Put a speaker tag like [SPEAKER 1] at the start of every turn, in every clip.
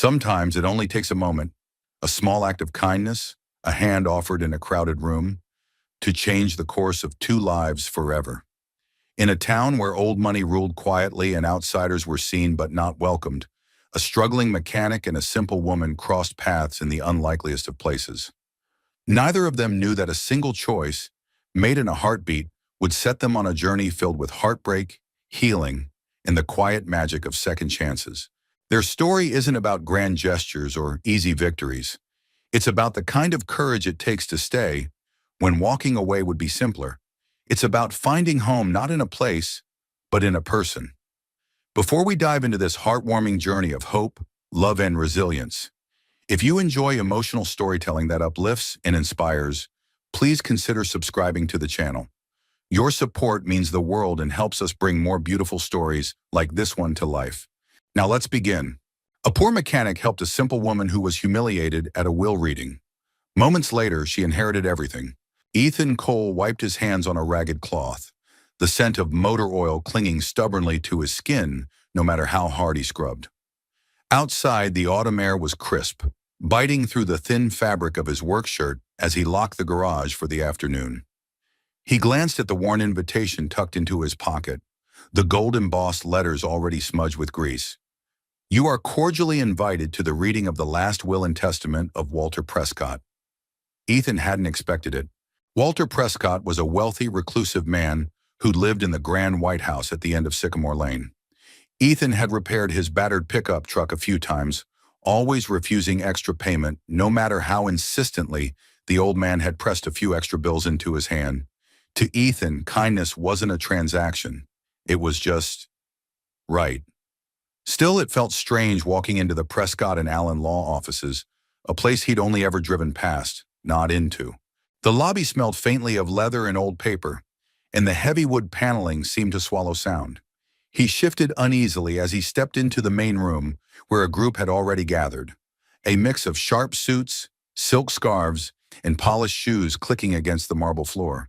[SPEAKER 1] Sometimes it only takes a moment, a small act of kindness, a hand offered in a crowded room, to change the course of two lives forever. In a town where old money ruled quietly and outsiders were seen but not welcomed, a struggling mechanic and a simple woman crossed paths in the unlikeliest of places. Neither of them knew that a single choice, made in a heartbeat, would set them on a journey filled with heartbreak, healing, and the quiet magic of second chances. Their story isn't about grand gestures or easy victories. It's about the kind of courage it takes to stay when walking away would be simpler. It's about finding home not in a place, but in a person. Before we dive into this heartwarming journey of hope, love, and resilience, if you enjoy emotional storytelling that uplifts and inspires, please consider subscribing to the channel. Your support means the world and helps us bring more beautiful stories like this one to life. Now let's begin. A poor mechanic helped a simple woman who was humiliated at a will reading. Moments later, she inherited everything. Ethan Cole wiped his hands on a ragged cloth, the scent of motor oil clinging stubbornly to his skin no matter how hard he scrubbed. Outside, the autumn air was crisp, biting through the thin fabric of his work shirt as he locked the garage for the afternoon. He glanced at the worn invitation tucked into his pocket, the gold-embossed letters already smudged with grease. You are cordially invited to the reading of the last will and testament of Walter Prescott. Ethan hadn't expected it. Walter Prescott was a wealthy, reclusive man who lived in the grand White House at the end of Sycamore Lane. Ethan had repaired his battered pickup truck a few times, always refusing extra payment, no matter how insistently the old man had pressed a few extra bills into his hand. To Ethan, kindness wasn't a transaction. It was just right. Still, it felt strange walking into the Prescott and Allen law offices, a place he'd only ever driven past, not into. The lobby smelled faintly of leather and old paper, and the heavy wood paneling seemed to swallow sound. He shifted uneasily as he stepped into the main room, where a group had already gathered. A mix of sharp suits, silk scarves, and polished shoes clicking against the marble floor.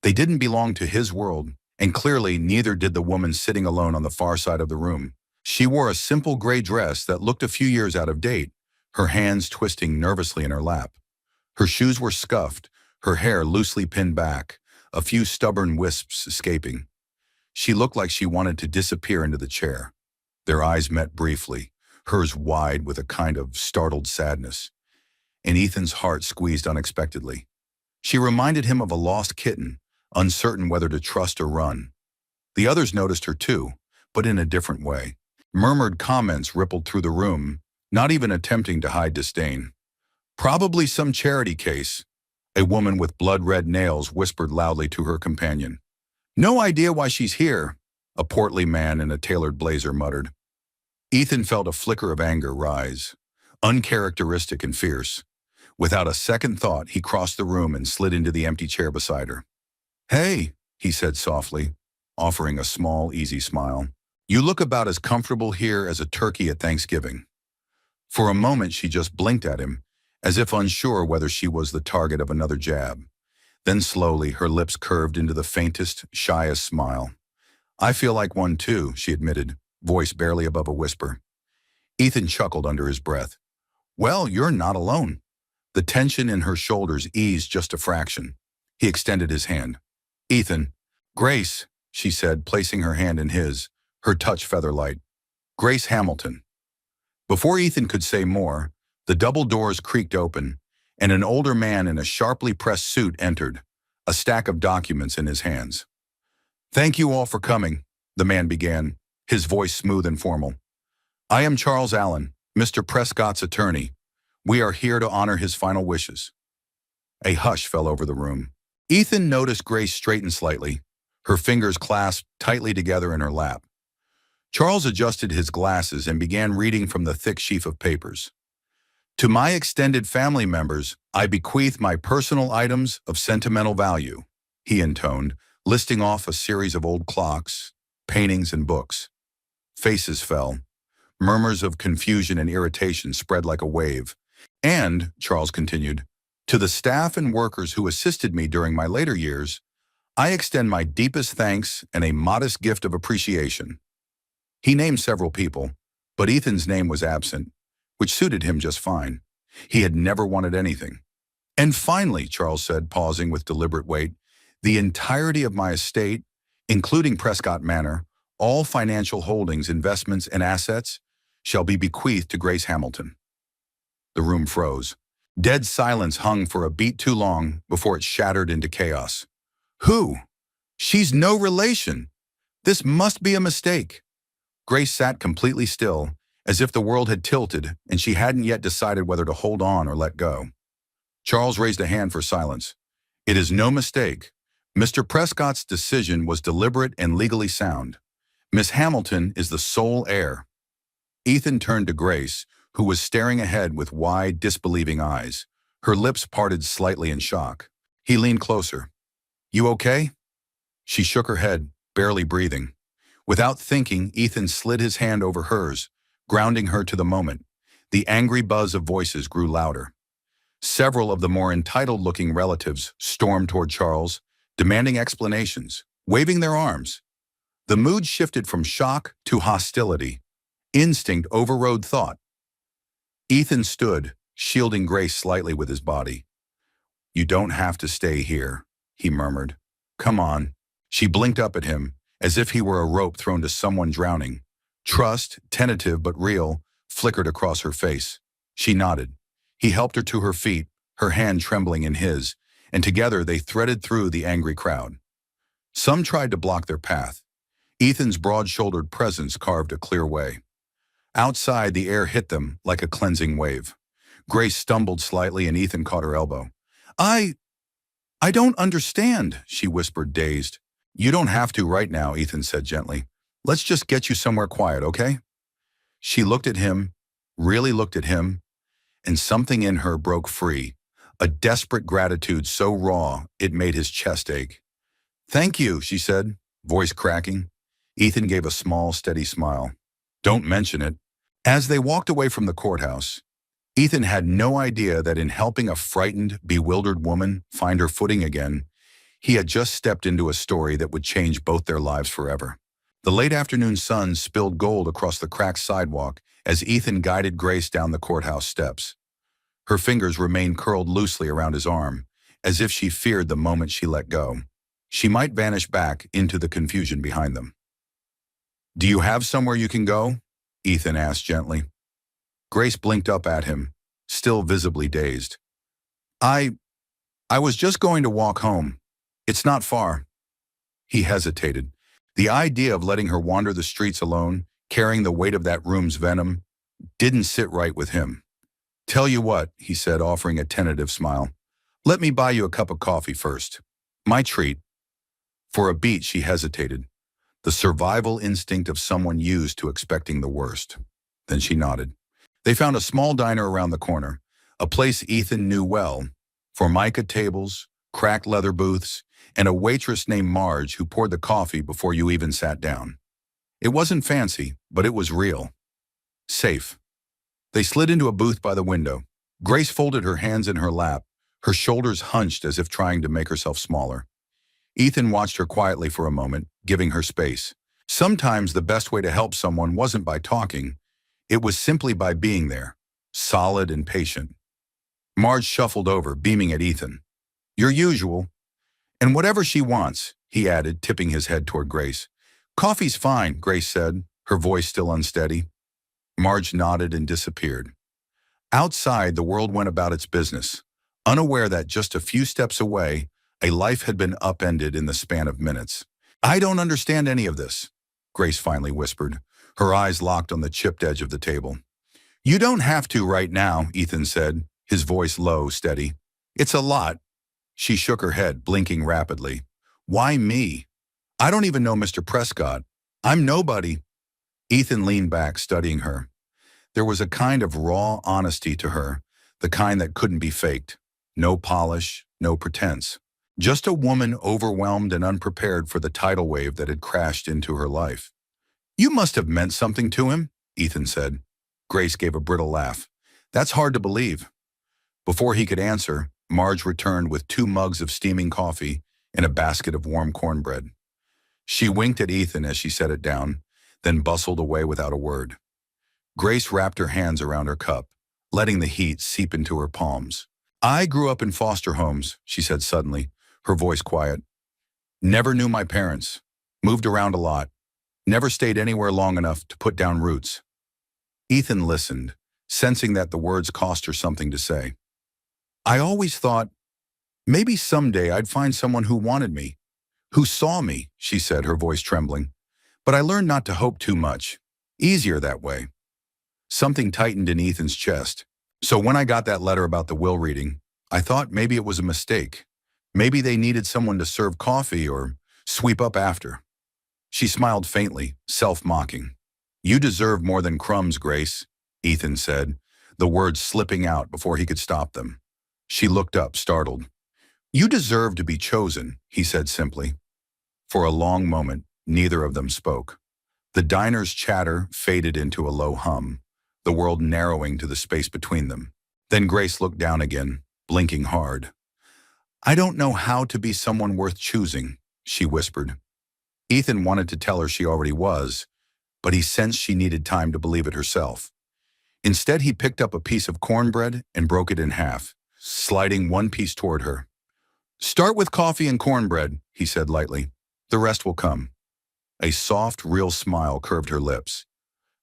[SPEAKER 1] They didn't belong to his world, and clearly neither did the woman sitting alone on the far side of the room. She wore a simple gray dress that looked a few years out of date, her hands twisting nervously in her lap. Her shoes were scuffed, her hair loosely pinned back, a few stubborn wisps escaping. She looked like she wanted to disappear into the chair. Their eyes met briefly, hers wide with a kind of startled sadness, and Ethan's heart squeezed unexpectedly. She reminded him of a lost kitten, uncertain whether to trust or run. The others noticed her too, but in a different way. Murmured comments rippled through the room, not even attempting to hide disdain. Probably some charity case, a woman with blood-red nails whispered loudly to her companion. No idea why she's here, a portly man in a tailored blazer muttered. Ethan felt a flicker of anger rise, uncharacteristic and fierce. Without a second thought, he crossed the room and slid into the empty chair beside her. Hey, he said softly, offering a small, easy smile. You look about as comfortable here as a turkey at Thanksgiving. For a moment, she just blinked at him, as if unsure whether she was the target of another jab. Then slowly, her lips curved into the faintest, shyest smile. I feel like one too, she admitted, voice barely above a whisper. Ethan chuckled under his breath. Well, you're not alone. The tension in her shoulders eased just a fraction. He extended his hand. Ethan. Grace, she said, placing her hand in his, her touch feather-light. Grace Hamilton. Before Ethan could say more, the double doors creaked open, and an older man in a sharply pressed suit entered, a stack of documents in his hands. Thank you all for coming, the man began, his voice smooth and formal. I am Charles Allen, Mr. Prescott's attorney. We are here to honor his final wishes. A hush fell over the room. Ethan noticed Grace straighten slightly, her fingers clasped tightly together in her lap. Charles adjusted his glasses and began reading from the thick sheaf of papers. To my extended family members, I bequeath my personal items of sentimental value, he intoned, listing off a series of old clocks, paintings, and books. Faces fell. Murmurs of confusion and irritation spread like a wave. And, Charles continued, to the staff and workers who assisted me during my later years, I extend my deepest thanks and a modest gift of appreciation. He named several people, but Ethan's name was absent, which suited him just fine. He had never wanted anything. And finally, Charles said, pausing with deliberate weight, the entirety of my estate, including Prescott Manor, all financial holdings, investments, and assets, shall be bequeathed to Grace Hamilton. The room froze. Dead silence hung for a beat too long before it shattered into chaos. Who? She's no relation. This must be a mistake. Grace sat completely still, as if the world had tilted and she hadn't yet decided whether to hold on or let go. Charles raised a hand for silence. It is no mistake. Mr. Prescott's decision was deliberate and legally sound. Miss Hamilton is the sole heir. Ethan turned to Grace, who was staring ahead with wide, disbelieving eyes. Her lips parted slightly in shock. He leaned closer. You okay? She shook her head, barely breathing. Without thinking, Ethan slid his hand over hers, grounding her to the moment. The angry buzz of voices grew louder. Several of the more entitled-looking relatives stormed toward Charles, demanding explanations, waving their arms. The mood shifted from shock to hostility. Instinct overrode thought. Ethan stood, shielding Grace slightly with his body. You don't have to stay here, he murmured. Come on. She blinked up at him, as if he were a rope thrown to someone drowning. Trust, tentative but real, flickered across her face. She nodded. He helped her to her feet, her hand trembling in his, and together they threaded through the angry crowd. Some tried to block their path. Ethan's broad-shouldered presence carved a clear way. Outside, the air hit them like a cleansing wave. Grace stumbled slightly and Ethan caught her elbow. I don't understand, she whispered, dazed. You don't have to right now, Ethan said gently. Let's just get you somewhere quiet, okay? She looked at him, really looked at him, and something in her broke free, a desperate gratitude so raw it made his chest ache. Thank you, she said, voice cracking. Ethan gave a small, steady smile. Don't mention it. As they walked away from the courthouse, Ethan had no idea that in helping a frightened, bewildered woman find her footing again, he had just stepped into a story that would change both their lives forever. The late afternoon sun spilled gold across the cracked sidewalk as Ethan guided Grace down the courthouse steps. Her fingers remained curled loosely around his arm, as if she feared the moment she let go, she might vanish back into the confusion behind them. Do you have somewhere you can go? Ethan asked gently. Grace blinked up at him, still visibly dazed. I was just going to walk home. It's not far. He hesitated. The idea of letting her wander the streets alone, carrying the weight of that room's venom, didn't sit right with him. Tell you what, he said, offering a tentative smile. Let me buy you a cup of coffee first. My treat. For a beat, she hesitated, the survival instinct of someone used to expecting the worst. Then she nodded. They found a small diner around the corner, a place Ethan knew well, formica tables, cracked leather booths, and a waitress named Marge who poured the coffee before you even sat down. It wasn't fancy, but it was real. Safe. They slid into a booth by the window. Grace folded her hands in her lap, her shoulders hunched as if trying to make herself smaller. Ethan watched her quietly for a moment, giving her space. Sometimes the best way to help someone wasn't by talking. It was simply by being there, solid and patient. Marge shuffled over, beaming at Ethan. Your usual. And whatever she wants, he added, tipping his head toward Grace. Coffee's fine, Grace said, her voice still unsteady. Marge nodded and disappeared. Outside, the world went about its business, unaware that just a few steps away, a life had been upended in the span of minutes. I don't understand any of this, Grace finally whispered, her eyes locked on the chipped edge of the table. You don't have to right now, Ethan said, his voice low, steady. It's a lot. She shook her head, blinking rapidly. Why me? I don't even know Mr. Prescott. I'm nobody. Ethan leaned back, studying her. There was a kind of raw honesty to her, the kind that couldn't be faked. No polish, no pretense. Just a woman overwhelmed and unprepared for the tidal wave that had crashed into her life. You must have meant something to him, Ethan said. Grace gave a brittle laugh. That's hard to believe. Before he could answer, Marge returned with 2 mugs of steaming coffee and a basket of warm cornbread. She winked at Ethan as she set it down, then bustled away without a word. Grace wrapped her hands around her cup, letting the heat seep into her palms. I grew up in foster homes, she said suddenly, her voice quiet. Never knew my parents. Moved around a lot. Never stayed anywhere long enough to put down roots. Ethan listened, sensing that the words cost her something to say. I always thought, maybe someday I'd find someone who wanted me, who saw me, she said, her voice trembling. But I learned not to hope too much. Easier that way. Something tightened in Ethan's chest. So when I got that letter about the will reading, I thought maybe it was a mistake. Maybe they needed someone to serve coffee or sweep up after. She smiled faintly, self-mocking. You deserve more than crumbs, Grace, Ethan said, the words slipping out before he could stop them. She looked up, startled. You deserve to be chosen, he said simply. For a long moment, neither of them spoke. The diner's chatter faded into a low hum, the world narrowing to the space between them. Then Grace looked down again, blinking hard. I don't know how to be someone worth choosing, she whispered. Ethan wanted to tell her she already was, but he sensed she needed time to believe it herself. Instead, he picked up a piece of cornbread and broke it in half, sliding one piece toward her. Start with coffee and cornbread, he said lightly. The rest will come. A soft, real smile curved her lips.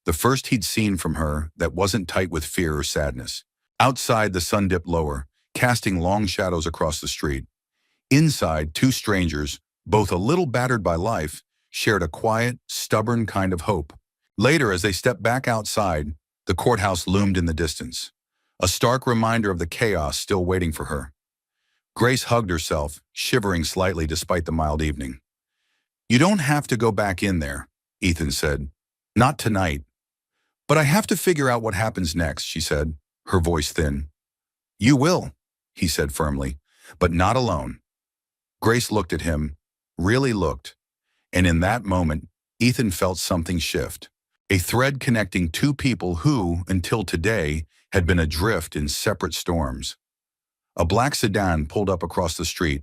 [SPEAKER 1] The first he'd seen from her that wasn't tight with fear or sadness. Outside, the sun dipped lower, casting long shadows across the street. Inside, two strangers, both a little battered by life, shared a quiet, stubborn kind of hope. Later, as they stepped back outside, the courthouse loomed in the distance, a stark reminder of the chaos still waiting for her. Grace hugged herself, shivering slightly despite the mild evening. You don't have to go back in there, Ethan said. Not tonight. But I have to figure out what happens next, she said, her voice thin. You will, he said firmly, but not alone. Grace looked at him, really looked, and in that moment, Ethan felt something shift. A thread connecting two people who, until today, had been adrift in separate storms. A black sedan pulled up across the street,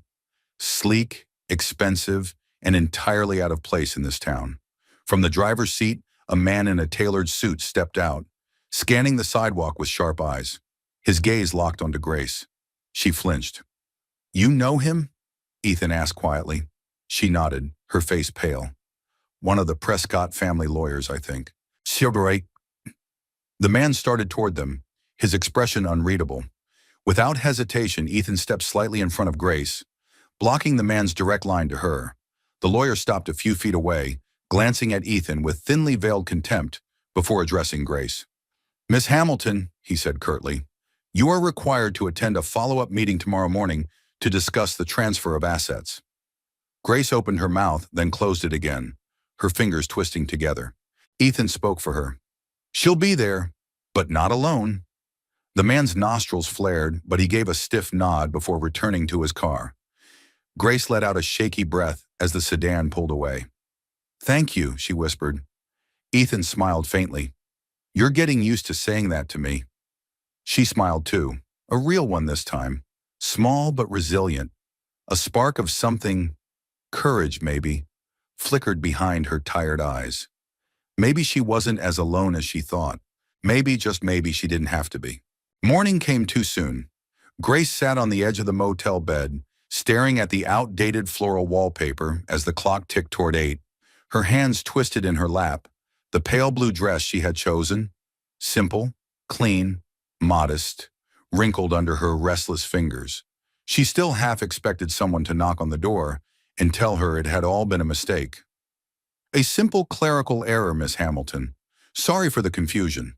[SPEAKER 1] sleek, expensive, and entirely out of place in this town. From the driver's seat, a man in a tailored suit stepped out, scanning the sidewalk with sharp eyes. His gaze locked onto Grace. She flinched. You know him? Ethan asked quietly. She nodded, her face pale. One of the Prescott family lawyers, I think. Silverate. The man started toward them, his expression unreadable. Without hesitation, Ethan stepped slightly in front of Grace, blocking the man's direct line to her. The lawyer stopped a few feet away, glancing at Ethan with thinly veiled contempt before addressing Grace. Miss Hamilton, he said curtly, you are required to attend a follow-up meeting tomorrow morning to discuss the transfer of assets. Grace opened her mouth, then closed it again, her fingers twisting together. Ethan spoke for her. She'll be there, but not alone. The man's nostrils flared, but he gave a stiff nod before returning to his car. Grace let out a shaky breath as the sedan pulled away. Thank you, she whispered. Ethan smiled faintly. You're getting used to saying that to me. She smiled too, a real one this time, small but resilient. A spark of something, courage maybe, flickered behind her tired eyes. Maybe she wasn't as alone as she thought. Maybe, just maybe, she didn't have to be. Morning came too soon. Grace sat on the edge of the motel bed, staring at the outdated floral wallpaper as the clock ticked toward 8, her hands twisted in her lap, the pale blue dress she had chosen, simple, clean, modest, wrinkled under her restless fingers. She still half expected someone to knock on the door and tell her it had all been a mistake. A simple clerical error, Miss Hamilton. Sorry for the confusion.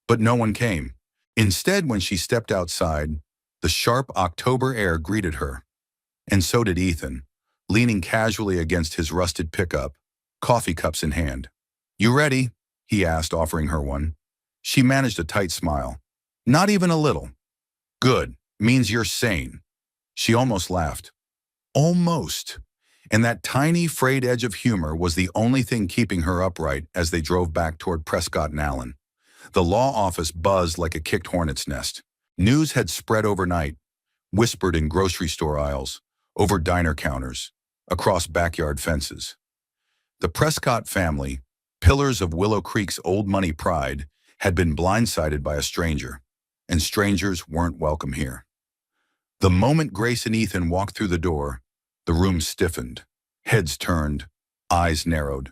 [SPEAKER 1] But no one came. Instead, when she stepped outside, the sharp October air greeted her. And so did Ethan, leaning casually against his rusted pickup, coffee cups in hand. You ready? He asked, offering her one. She managed a tight smile. Not even a little. Good. Means you're sane. She almost laughed. Almost. And that tiny, frayed edge of humor was the only thing keeping her upright as they drove back toward Prescott and Allen. The law office buzzed like a kicked hornet's nest. News had spread overnight, whispered in grocery store aisles, over diner counters, across backyard fences. The Prescott family, pillars of Willow Creek's old money pride, had been blindsided by a stranger, and strangers weren't welcome here. The moment Grace and Ethan walked through the door, the room stiffened, heads turned, eyes narrowed.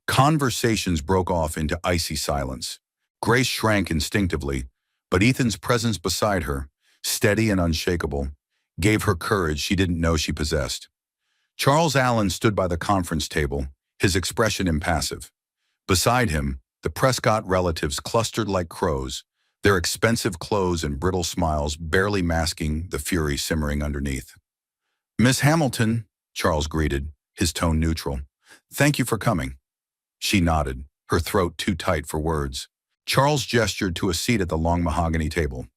[SPEAKER 1] Conversations broke off into icy silence. Grace shrank instinctively, but Ethan's presence beside her, steady and unshakable, gave her courage she didn't know she possessed. Charles Allen stood by the conference table, his expression impassive. Beside him, the Prescott relatives clustered like crows, their expensive clothes and brittle smiles barely masking the fury simmering underneath. "Miss Hamilton," Charles greeted, his tone neutral. "Thank you for coming." She nodded, her throat too tight for words. Charles gestured to a seat at the long mahogany table.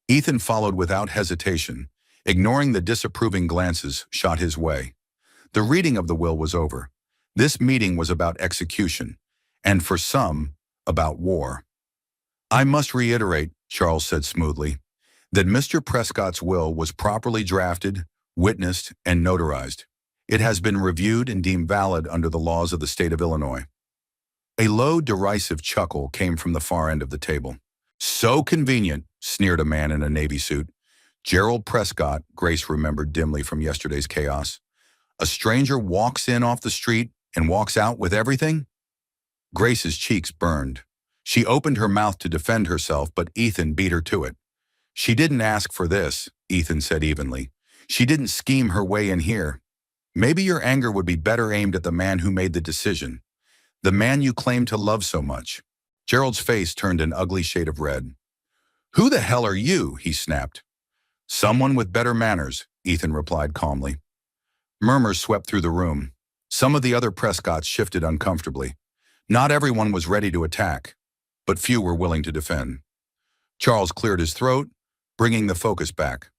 [SPEAKER 1] Ethan followed without hesitation, ignoring the disapproving glances shot his way. The reading of the will was over. This meeting was about execution, and for some, about war. "I must reiterate," Charles said smoothly, "that Mr. Prescott's will was properly drafted, witnessed, and notarized. It has been reviewed and deemed valid under the laws of the state of Illinois." A low, derisive chuckle came from the far end of the table. "So convenient," sneered a man in a navy suit. Gerald Prescott, Grace remembered dimly from yesterday's chaos. "A stranger walks in off the street and walks out with everything?" Grace's cheeks burned. She opened her mouth to defend herself, but Ethan beat her to it. "She didn't ask for this," Ethan said evenly. "She didn't scheme her way in here. Maybe your anger would be better aimed at the man who made the decision, the man you claim to love so much." Gerald's face turned an ugly shade of red. "Who the hell are you?" he snapped. "Someone with better manners," Ethan replied calmly. Murmurs swept through the room. Some of the other Prescotts shifted uncomfortably. Not everyone was ready to attack, but few were willing to defend. Charles cleared his throat, bringing the focus back.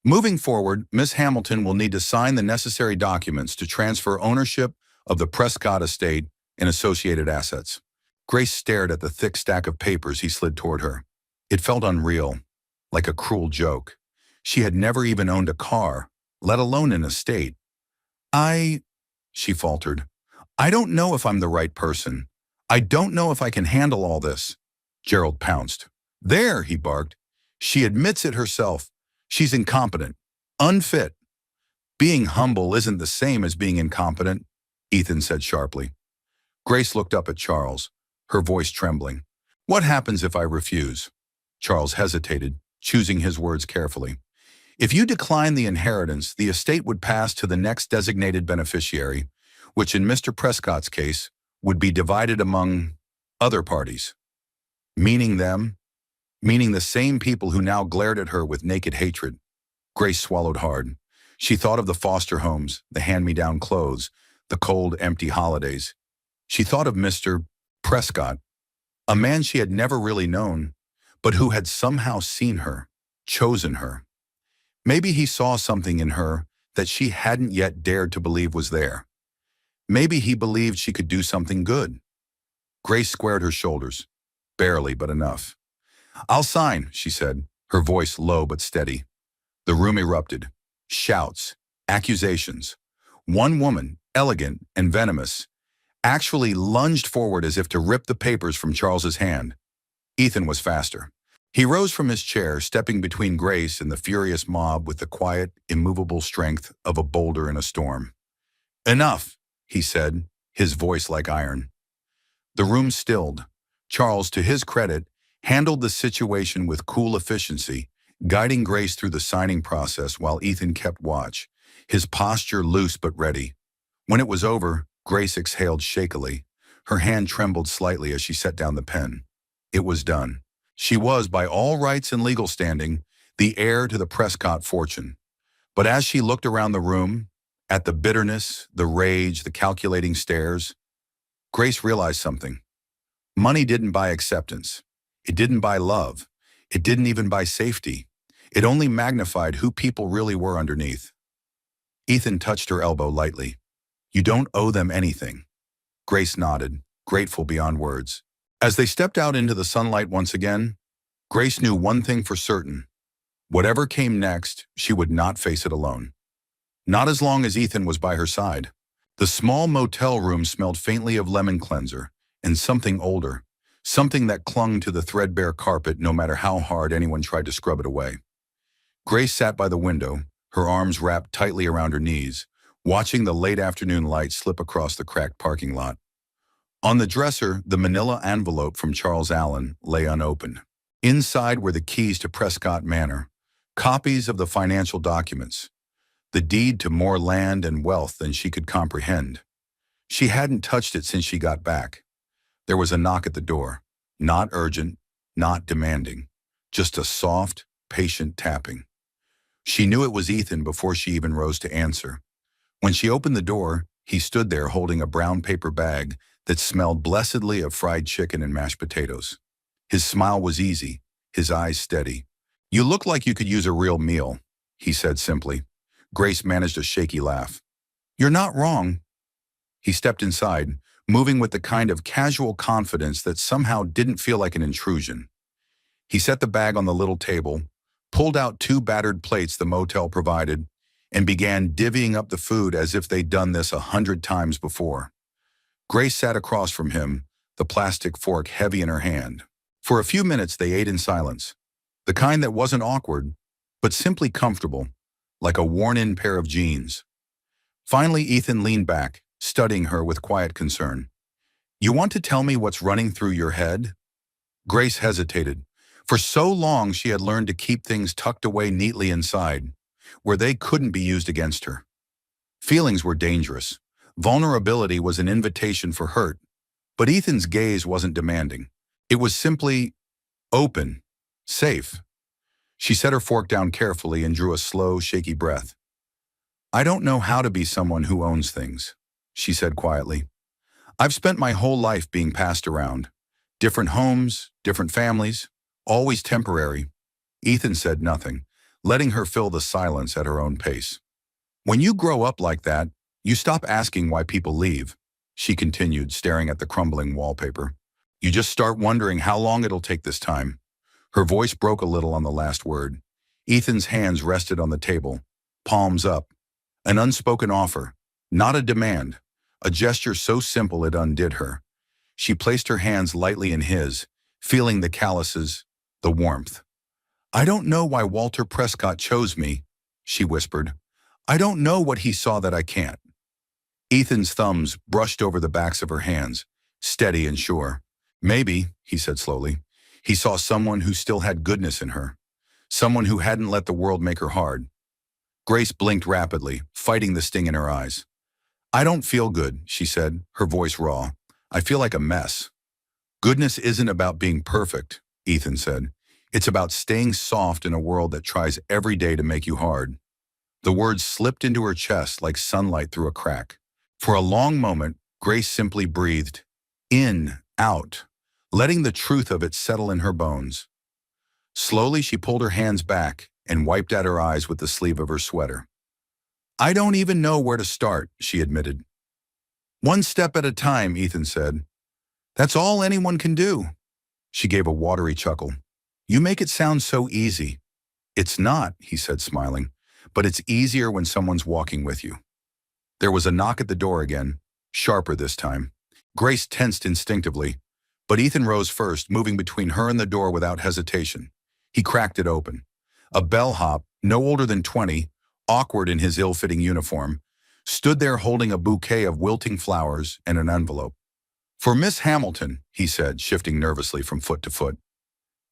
[SPEAKER 1] "Moving forward, Miss Hamilton will need to sign the necessary documents to transfer ownership of the Prescott estate and associated assets." Grace stared at the thick stack of papers he slid toward her. It felt unreal, like a cruel joke. She had never even owned a car, let alone an estate. She faltered. "I don't know if I'm the right person. I don't know if I can handle all this." Gerald pounced. "There," he barked. "She admits it herself. She's incompetent, unfit." "Being humble isn't the same as being incompetent," Ethan said sharply. Grace looked up at Charles, her voice trembling. "What happens if I refuse?" Charles hesitated, choosing his words carefully. "If you decline the inheritance, the estate would pass to the next designated beneficiary, which in Mr. Prescott's case would be divided among other parties." "Meaning them?" "Meaning the same people who now glared at her with naked hatred." Grace swallowed hard. She thought of the foster homes, the hand-me-down clothes, the cold, empty holidays. She thought of Mr. Prescott, a man she had never really known, but who had somehow seen her, chosen her. Maybe he saw something in her that she hadn't yet dared to believe was there. Maybe he believed she could do something good. Grace squared her shoulders. Barely, but enough. "I'll sign," she said, her voice low but steady. The room erupted. Shouts, accusations. One woman, elegant and venomous, actually lunged forward as if to rip the papers from Charles's hand. Ethan was faster. He rose from his chair, stepping between Grace and the furious mob with the quiet, immovable strength of a boulder in a storm. "Enough," he said, his voice like iron. The room stilled. Charles, to his credit, handled the situation with cool efficiency, guiding Grace through the signing process while Ethan kept watch, his posture loose but ready. When it was over, Grace exhaled shakily. Her hand trembled slightly as she set down the pen. It was done. She was, by all rights and legal standing, the heir to the Prescott fortune. But as she looked around the room, at the bitterness, the rage, the calculating stares, Grace realized something. Money didn't buy acceptance. It didn't buy love. It didn't even buy safety. It only magnified who people really were underneath. Ethan touched her elbow lightly. "You don't owe them anything." Grace nodded, grateful beyond words. As they stepped out into the sunlight once again, Grace knew one thing for certain. Whatever came next, she would not face it alone. Not as long as Ethan was by her side. The small motel room smelled faintly of lemon cleanser and something older, something that clung to the threadbare carpet no matter how hard anyone tried to scrub it away. Grace sat by the window, her arms wrapped tightly around her knees, watching the late afternoon light slip across the cracked parking lot. On the dresser, the manila envelope from Charles Allen lay unopened. Inside were the keys to Prescott Manor, copies of the financial documents, the deed to more land and wealth than she could comprehend. She hadn't touched it since she got back. There was a knock at the door, not urgent, not demanding, just a soft, patient tapping. She knew it was Ethan before she even rose to answer. When she opened the door, he stood there holding a brown paper bag that smelled blessedly of fried chicken and mashed potatoes. His smile was easy, his eyes steady. "You look like you could use a real meal," he said simply. Grace managed a shaky laugh. "You're not wrong." He stepped inside, moving with the kind of casual confidence that somehow didn't feel like an intrusion. He set the bag on the little table, pulled out 2 battered plates the motel provided, and began divvying up the food as if they'd done this 100 times before. Grace sat across from him, the plastic fork heavy in her hand. For a few minutes they ate in silence, the kind that wasn't awkward, but simply comfortable, like a worn-in pair of jeans. Finally, Ethan leaned back, studying her with quiet concern. "You want to tell me what's running through your head?" Grace hesitated. For so long she had learned to keep things tucked away neatly inside, where they couldn't be used against her. Feelings were dangerous. Vulnerability was an invitation for hurt, but Ethan's gaze wasn't demanding. It was simply open, safe. She set her fork down carefully and drew a slow, shaky breath. "I don't know how to be someone who owns things," she said quietly. "I've spent my whole life being passed around. Different homes, different families, always temporary." Ethan said nothing, letting her fill the silence at her own pace. "When you grow up like that, you stop asking why people leave," she continued, staring at the crumbling wallpaper. "You just start wondering how long it'll take this time." Her voice broke a little on the last word. Ethan's hands rested on the table, palms up. An unspoken offer, not a demand, a gesture so simple it undid her. She placed her hands lightly in his, feeling the calluses, the warmth. "I don't know why Walter Prescott chose me," she whispered. "I don't know what he saw that I can't." Ethan's thumbs brushed over the backs of her hands, steady and sure. "Maybe," he said slowly, "he saw someone who still had goodness in her, someone who hadn't let the world make her hard." Grace blinked rapidly, fighting the sting in her eyes. "I don't feel good," she said, her voice raw. "I feel like a mess." "Goodness isn't about being perfect," Ethan said. "It's about staying soft in a world that tries every day to make you hard." The words slipped into her chest like sunlight through a crack. For a long moment, Grace simply breathed, in, out, letting the truth of it settle in her bones. Slowly, she pulled her hands back and wiped at her eyes with the sleeve of her sweater. "I don't even know where to start," she admitted. "One step at a time," Ethan said. "That's all anyone can do." She gave a watery chuckle. "You make it sound so easy." "It's not," he said, smiling, "but it's easier when someone's walking with you." There was a knock at the door again, sharper this time. Grace tensed instinctively, but Ethan rose first, moving between her and the door without hesitation. He cracked it open. A bellhop, no older than 20, awkward in his ill-fitting uniform, stood there holding a bouquet of wilting flowers and an envelope. "For Miss Hamilton," he said, shifting nervously from foot to foot.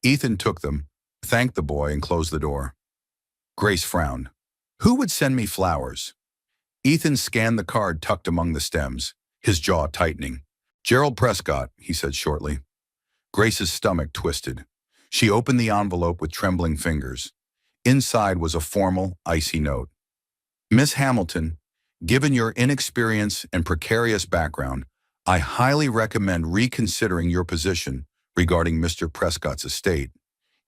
[SPEAKER 1] Ethan took them, thanked the boy, and closed the door. Grace frowned. "Who would send me flowers?" Ethan scanned the card tucked among the stems, his jaw tightening. "Gerald Prescott," he said shortly. Grace's stomach twisted. She opened the envelope with trembling fingers. Inside was a formal, icy note. "Miss Hamilton, given your inexperience and precarious background, I highly recommend reconsidering your position regarding Mr. Prescott's estate.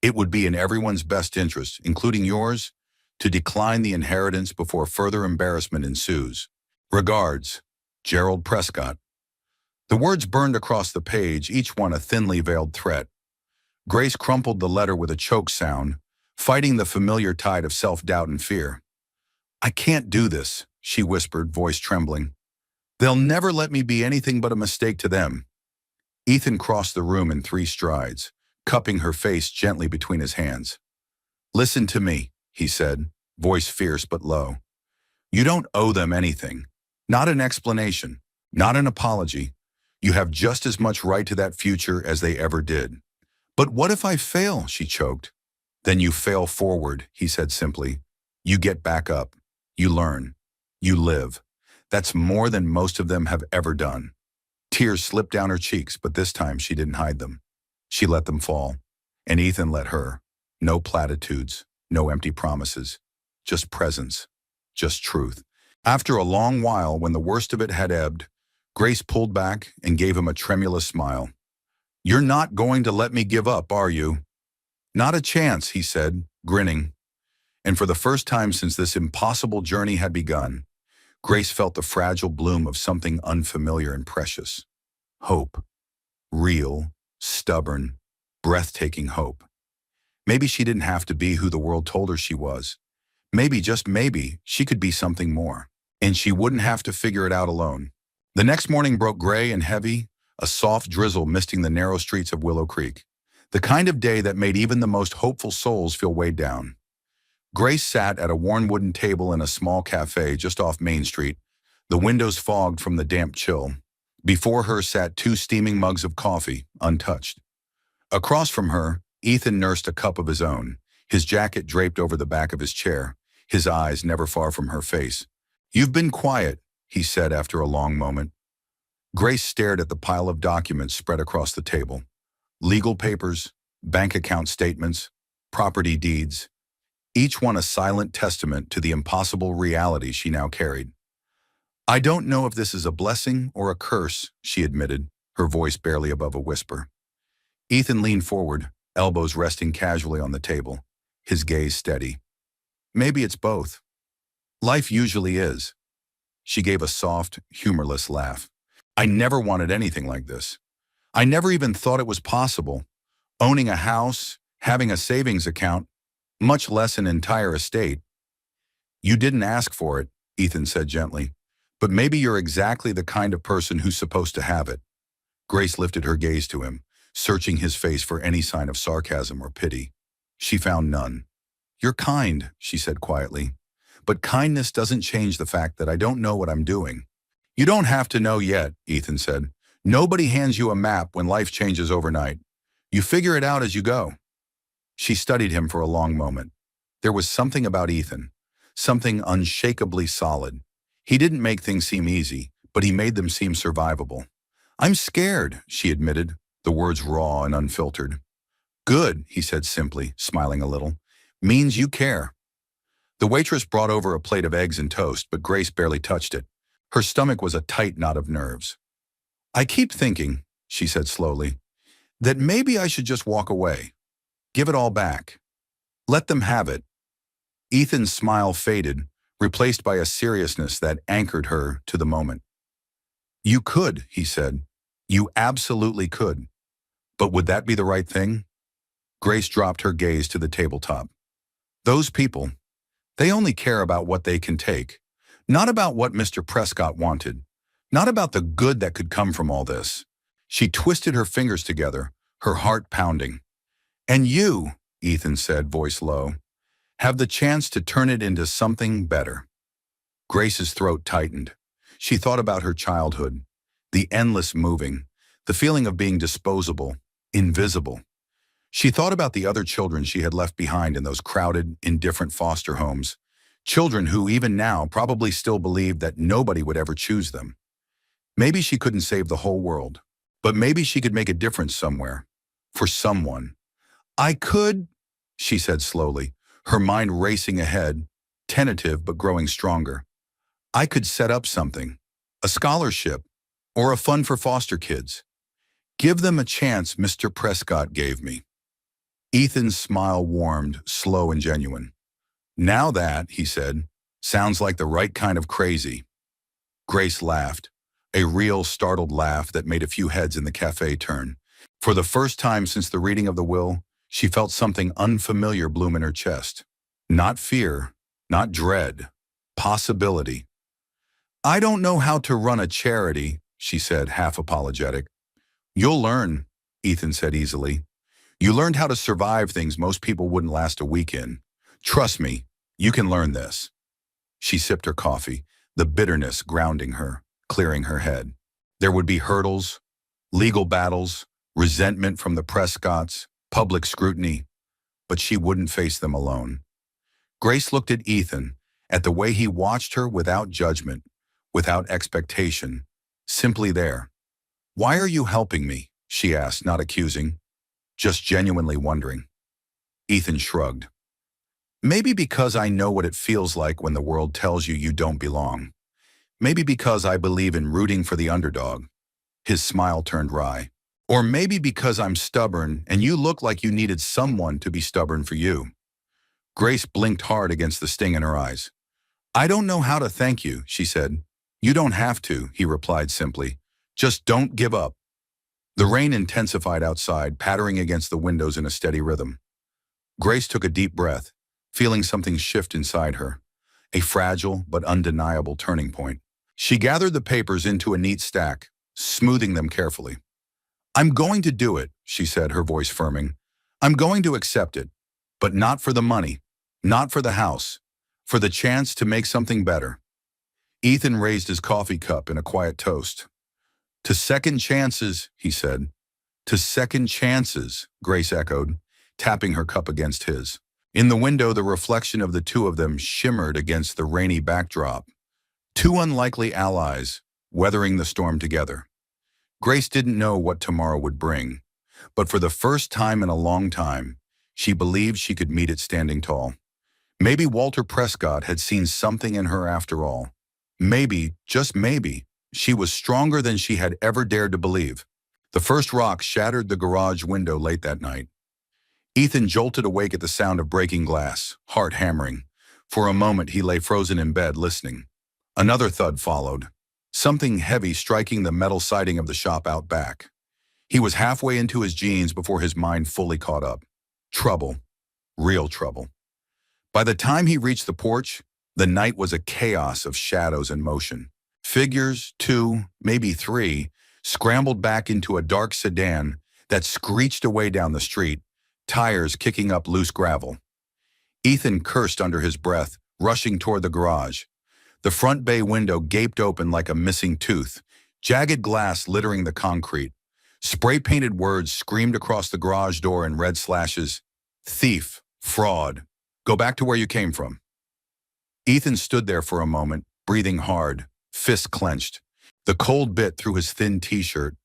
[SPEAKER 1] It would be in everyone's best interest, including yours, to decline the inheritance before further embarrassment ensues. Regards, Gerald Prescott." The words burned across the page, each one a thinly veiled threat. Grace crumpled the letter with a choke sound, fighting the familiar tide of self-doubt and fear. "I can't do this," she whispered, voice trembling. "They'll never let me be anything but a mistake to them." Ethan crossed the room in 3 strides, cupping her face gently between his hands. "Listen to me," he said, voice fierce but low. "You don't owe them anything. Not an explanation, not an apology. You have just as much right to that future as they ever did." "But what if I fail?" she choked. "Then you fail forward," he said simply. "You get back up. You learn. You live. That's more than most of them have ever done." Tears slipped down her cheeks, but this time she didn't hide them. She let them fall, and Ethan let her. No platitudes, no empty promises, just presence, just truth. After a long while, when the worst of it had ebbed, Grace pulled back and gave him a tremulous smile. "You're not going to let me give up, are you?" "Not a chance," he said, grinning. And for the first time since this impossible journey had begun, Grace felt the fragile bloom of something unfamiliar and precious. Hope. Real, stubborn, breathtaking hope. Maybe she didn't have to be who the world told her she was. Maybe, just maybe, she could be something more. And she wouldn't have to figure it out alone. The next morning broke gray and heavy, a soft drizzle misting the narrow streets of Willow Creek. The kind of day that made even the most hopeful souls feel weighed down. Grace sat at a worn wooden table in a small cafe just off Main Street, the windows fogged from the damp chill. Before her sat 2 steaming mugs of coffee, untouched. Across from her, Ethan nursed a cup of his own, his jacket draped over the back of his chair, his eyes never far from her face. "You've been quiet," he said after a long moment. Grace stared at the pile of documents spread across the table. Legal papers, bank account statements, property deeds, each one a silent testament to the impossible reality she now carried. "I don't know if this is a blessing or a curse," she admitted, her voice barely above a whisper. Ethan leaned forward, elbows resting casually on the table, his gaze steady. "Maybe it's both. Life usually is." She gave a soft, humorless laugh. "I never wanted anything like this. I never even thought it was possible. Owning a house, having a savings account, much less an entire estate." "You didn't ask for it," Ethan said gently. "But maybe you're exactly the kind of person who's supposed to have it." Grace lifted her gaze to him, searching his face for any sign of sarcasm or pity. She found none. "You're kind," she said quietly. "But kindness doesn't change the fact that I don't know what I'm doing." "You don't have to know yet," Ethan said. "Nobody hands you a map when life changes overnight. You figure it out as you go." She studied him for a long moment. There was something about Ethan, something unshakably solid. He didn't make things seem easy, but he made them seem survivable. "I'm scared," she admitted, the words raw and unfiltered. "Good," he said simply, smiling a little. "Means you care." The waitress brought over a plate of eggs and toast, but Grace barely touched it. Her stomach was a tight knot of nerves. "I keep thinking," she said slowly, "that maybe I should just walk away. Give it all back. Let them have it." Ethan's smile faded, replaced by a seriousness that anchored her to the moment. "You could," he said. "You absolutely could. But would that be the right thing?" Grace dropped her gaze to the tabletop. "Those people, they only care about what they can take, not about what Mr. Prescott wanted, not about the good that could come from all this." She twisted her fingers together, her heart pounding. "And you," Ethan said, voice low, "have the chance to turn it into something better." Grace's throat tightened. She thought about her childhood, the endless moving, the feeling of being disposable, invisible. She thought about the other children she had left behind in those crowded, indifferent foster homes, children who even now probably still believed that nobody would ever choose them. Maybe she couldn't save the whole world, but maybe she could make a difference somewhere, for someone. "I could," she said slowly, her mind racing ahead, tentative but growing stronger. "I could set up something, a scholarship, or a fund for foster kids. Give them a chance Mr. Prescott gave me." Ethan's smile warmed, slow and genuine. "Now that," he said, "sounds like the right kind of crazy." Grace laughed, a real startled laugh that made a few heads in the cafe turn. For the first time since the reading of the will, she felt something unfamiliar bloom in her chest. Not fear, not dread, possibility. "I don't know how to run a charity," she said, half apologetic. You'll learn, Ethan said easily. You learned how to survive things most people wouldn't last a week in. Trust me, you can learn this. She sipped her coffee, the bitterness grounding her, clearing her head. There would be hurdles, legal battles, resentment from the Prescotts, public scrutiny, but she wouldn't face them alone. Grace looked at Ethan, at the way he watched her without judgment, without expectation, simply there. Why are you helping me? She asked, not accusing, just genuinely wondering. Ethan shrugged. Maybe because I know what it feels like when the world tells you you don't belong. Maybe because I believe in rooting for the underdog. His smile turned wry. Or maybe because I'm stubborn and you look like you needed someone to be stubborn for you. Grace blinked hard against the sting in her eyes. I don't know how to thank you, she said. You don't have to, he replied simply. Just don't give up. The rain intensified outside, pattering against the windows in a steady rhythm. Grace took a deep breath, feeling something shift inside her, a fragile but undeniable turning point. She gathered the papers into a neat stack, smoothing them carefully. I'm going to do it, she said, her voice firming. I'm going to accept it, but not for the money, not for the house, for the chance to make something better. Ethan raised his coffee cup in a quiet toast. To second chances, he said. To second chances, Grace echoed, tapping her cup against his. In the window, the reflection of the two of them shimmered against the rainy backdrop. Two unlikely allies, weathering the storm together. Grace didn't know what tomorrow would bring, but for the first time in a long time, she believed she could meet it standing tall. Maybe Walter Prescott had seen something in her after all. Maybe, just maybe, she was stronger than she had ever dared to believe. The first rock shattered the garage window late that night. Ethan jolted awake at the sound of breaking glass, heart hammering. For a moment, he lay frozen in bed, listening. Another thud followed, something heavy striking the metal siding of the shop out back. He was halfway into his jeans before his mind fully caught up. Trouble. Real trouble. By the time he reached the porch, the night was a chaos of shadows and motion. Figures, two, maybe three, scrambled back into a dark sedan that screeched away down the street, tires kicking up loose gravel. Ethan cursed under his breath, rushing toward the garage. The front bay window gaped open like a missing tooth, jagged glass littering the concrete. Spray-painted words screamed across the garage door in red slashes. Thief, fraud, go back to where you came from. Ethan stood there for a moment, breathing hard, fists clenched. The cold bit through his thin t-shirt,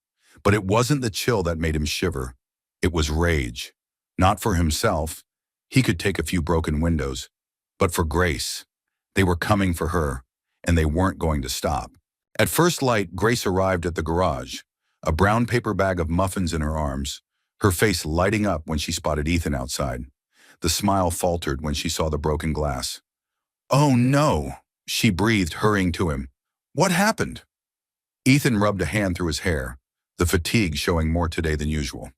[SPEAKER 1] but it wasn't the chill that made him shiver. It was rage. Not for himself. He could take a few broken windows. But for Grace. They were coming for her, and they weren't going to stop. At first light, Grace arrived at the garage, a brown paper bag of muffins in her arms, her face lighting up when she spotted Ethan outside. The smile faltered when she saw the broken glass. Oh no, she breathed, hurrying to him. What happened? Ethan rubbed a hand through his hair, the fatigue showing more today than usual.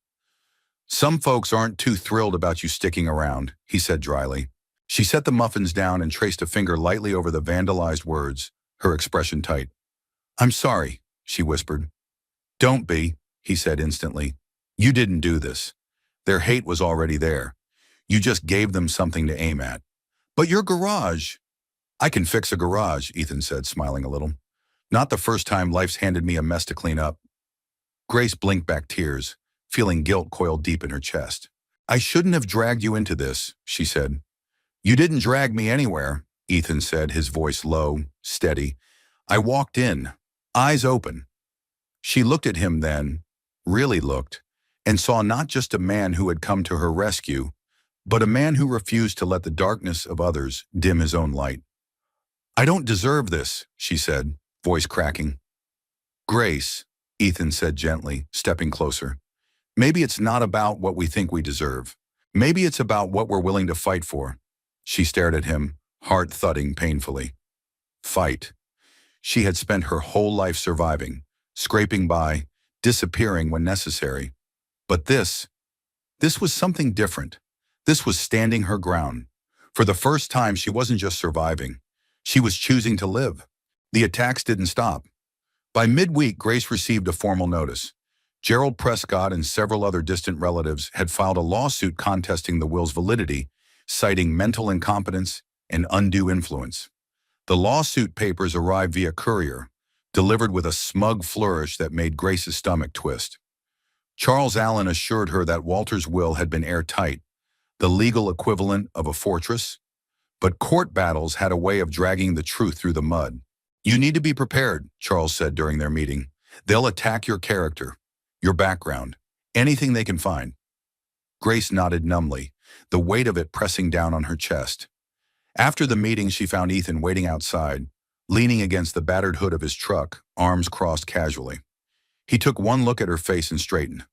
[SPEAKER 1] Some folks aren't too thrilled about you sticking around, he said dryly. She set the muffins down and traced a finger lightly over the vandalized words, her expression tight. I'm sorry, she whispered. Don't be, he said instantly. You didn't do this. Their hate was already there. You just gave them something to aim at. But your garage. I can fix a garage, Ethan said, smiling a little. Not the first time life's handed me a mess to clean up. Grace blinked back tears, feeling guilt coiled deep in her chest. I shouldn't have dragged you into this, she said. You didn't drag me anywhere, Ethan said, his voice low, steady. I walked in, eyes open. She looked at him then, really looked, and saw not just a man who had come to her rescue, but a man who refused to let the darkness of others dim his own light. I don't deserve this, she said, voice cracking. Grace, Ethan said gently, stepping closer. Maybe it's not about what we think we deserve. Maybe it's about what we're willing to fight for. She stared at him, heart thudding painfully. Fight. She had spent her whole life surviving, scraping by, disappearing when necessary. But this was something different. This was standing her ground. For the first time, she wasn't just surviving. She was choosing to live. The attacks didn't stop. By midweek, Grace received a formal notice. Gerald Prescott and several other distant relatives had filed a lawsuit contesting the will's validity, citing mental incompetence and undue influence. The lawsuit papers arrived via courier, delivered with a smug flourish that made Grace's stomach twist. Charles Allen assured her that Walter's will had been airtight, the legal equivalent of a fortress, but court battles had a way of dragging the truth through the mud. "You need to be prepared," Charles said during their meeting. "They'll attack your character, your background, anything they can find." Grace nodded numbly, the weight of it pressing down on her chest. After the meeting, she found Ethan waiting outside, leaning against the battered hood of his truck, arms crossed casually. He took one look at her face and straightened.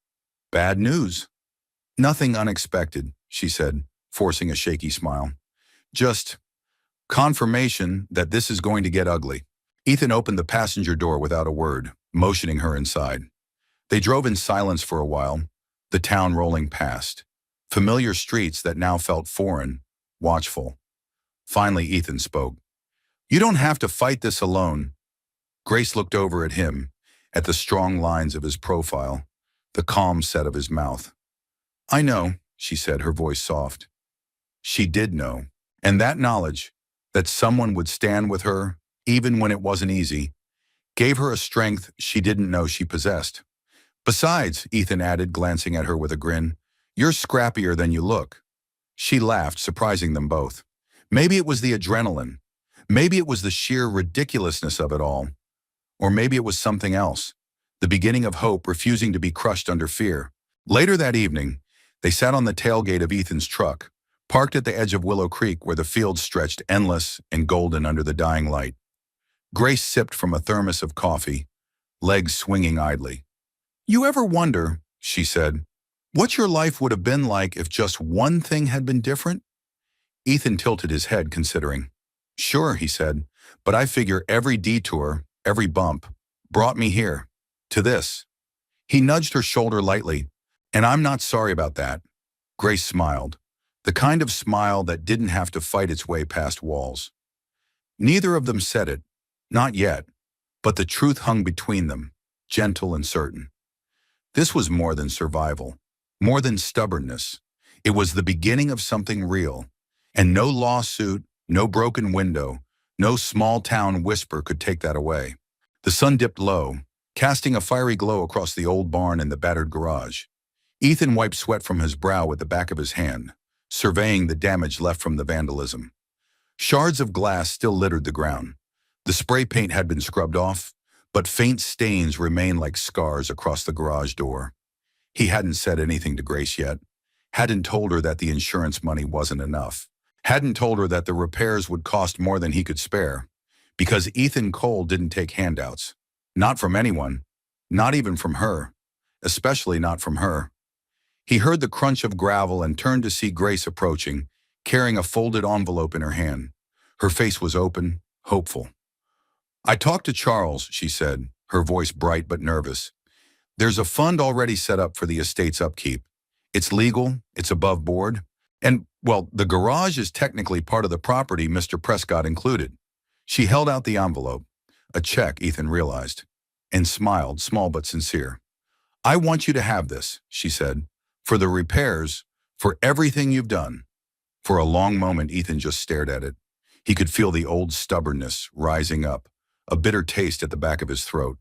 [SPEAKER 1] "Bad news." "Nothing unexpected," she said, forcing a shaky smile. "Just confirmation that this is going to get ugly." Ethan opened the passenger door without a word, motioning her inside. They drove in silence for a while, the town rolling past. Familiar streets that now felt foreign, watchful. Finally, Ethan spoke. "You don't have to fight this alone." Grace looked over at him, at the strong lines of his profile, the calm set of his mouth. "I know," she said, her voice soft. She did know. And that knowledge, that someone would stand with her, even when it wasn't easy, gave her a strength she didn't know she possessed. "Besides," Ethan added, glancing at her with a grin, "you're scrappier than you look." She laughed, surprising them both. Maybe it was the adrenaline. Maybe it was the sheer ridiculousness of it all. Or maybe it was something else, the beginning of hope refusing to be crushed under fear. Later that evening, they sat on the tailgate of Ethan's truck, parked at the edge of Willow Creek where the fields stretched endless and golden under the dying light. Grace sipped from a thermos of coffee, legs swinging idly. "You ever wonder," she said, "what your life would have been like if just one thing had been different?" Ethan tilted his head, considering. "Sure," he said, "but I figure every detour, every bump, brought me here, to this." He nudged her shoulder lightly. "And I'm not sorry about that." Grace smiled, the kind of smile that didn't have to fight its way past walls. Neither of them said it, not yet, but the truth hung between them, gentle and certain. This was more than survival, more than stubbornness. It was the beginning of something real, and no lawsuit, no broken window, no small-town whisper could take that away. The sun dipped low, casting a fiery glow across the old barn and the battered garage. Ethan wiped sweat from his brow with the back of his hand, surveying the damage left from the vandalism. Shards of glass still littered the ground. The spray paint had been scrubbed off, but faint stains remained like scars across the garage door. He hadn't said anything to Grace yet, hadn't told her that the insurance money wasn't enough, hadn't told her that the repairs would cost more than he could spare, because Ethan Cole didn't take handouts. Not from anyone, not even from her, especially not from her. He heard the crunch of gravel and turned to see Grace approaching, carrying a folded envelope in her hand. Her face was open, hopeful. "I talked to Charles," she said, her voice bright but nervous. "There's a fund already set up for the estate's upkeep. It's legal, it's above board, and, well, the garage is technically part of the property Mr. Prescott included." She held out the envelope, a check, Ethan realized, and smiled, small but sincere. "I want you to have this," she said, "for the repairs, for everything you've done." For a long moment, Ethan just stared at it. He could feel the old stubbornness rising up, a bitter taste at the back of his throat.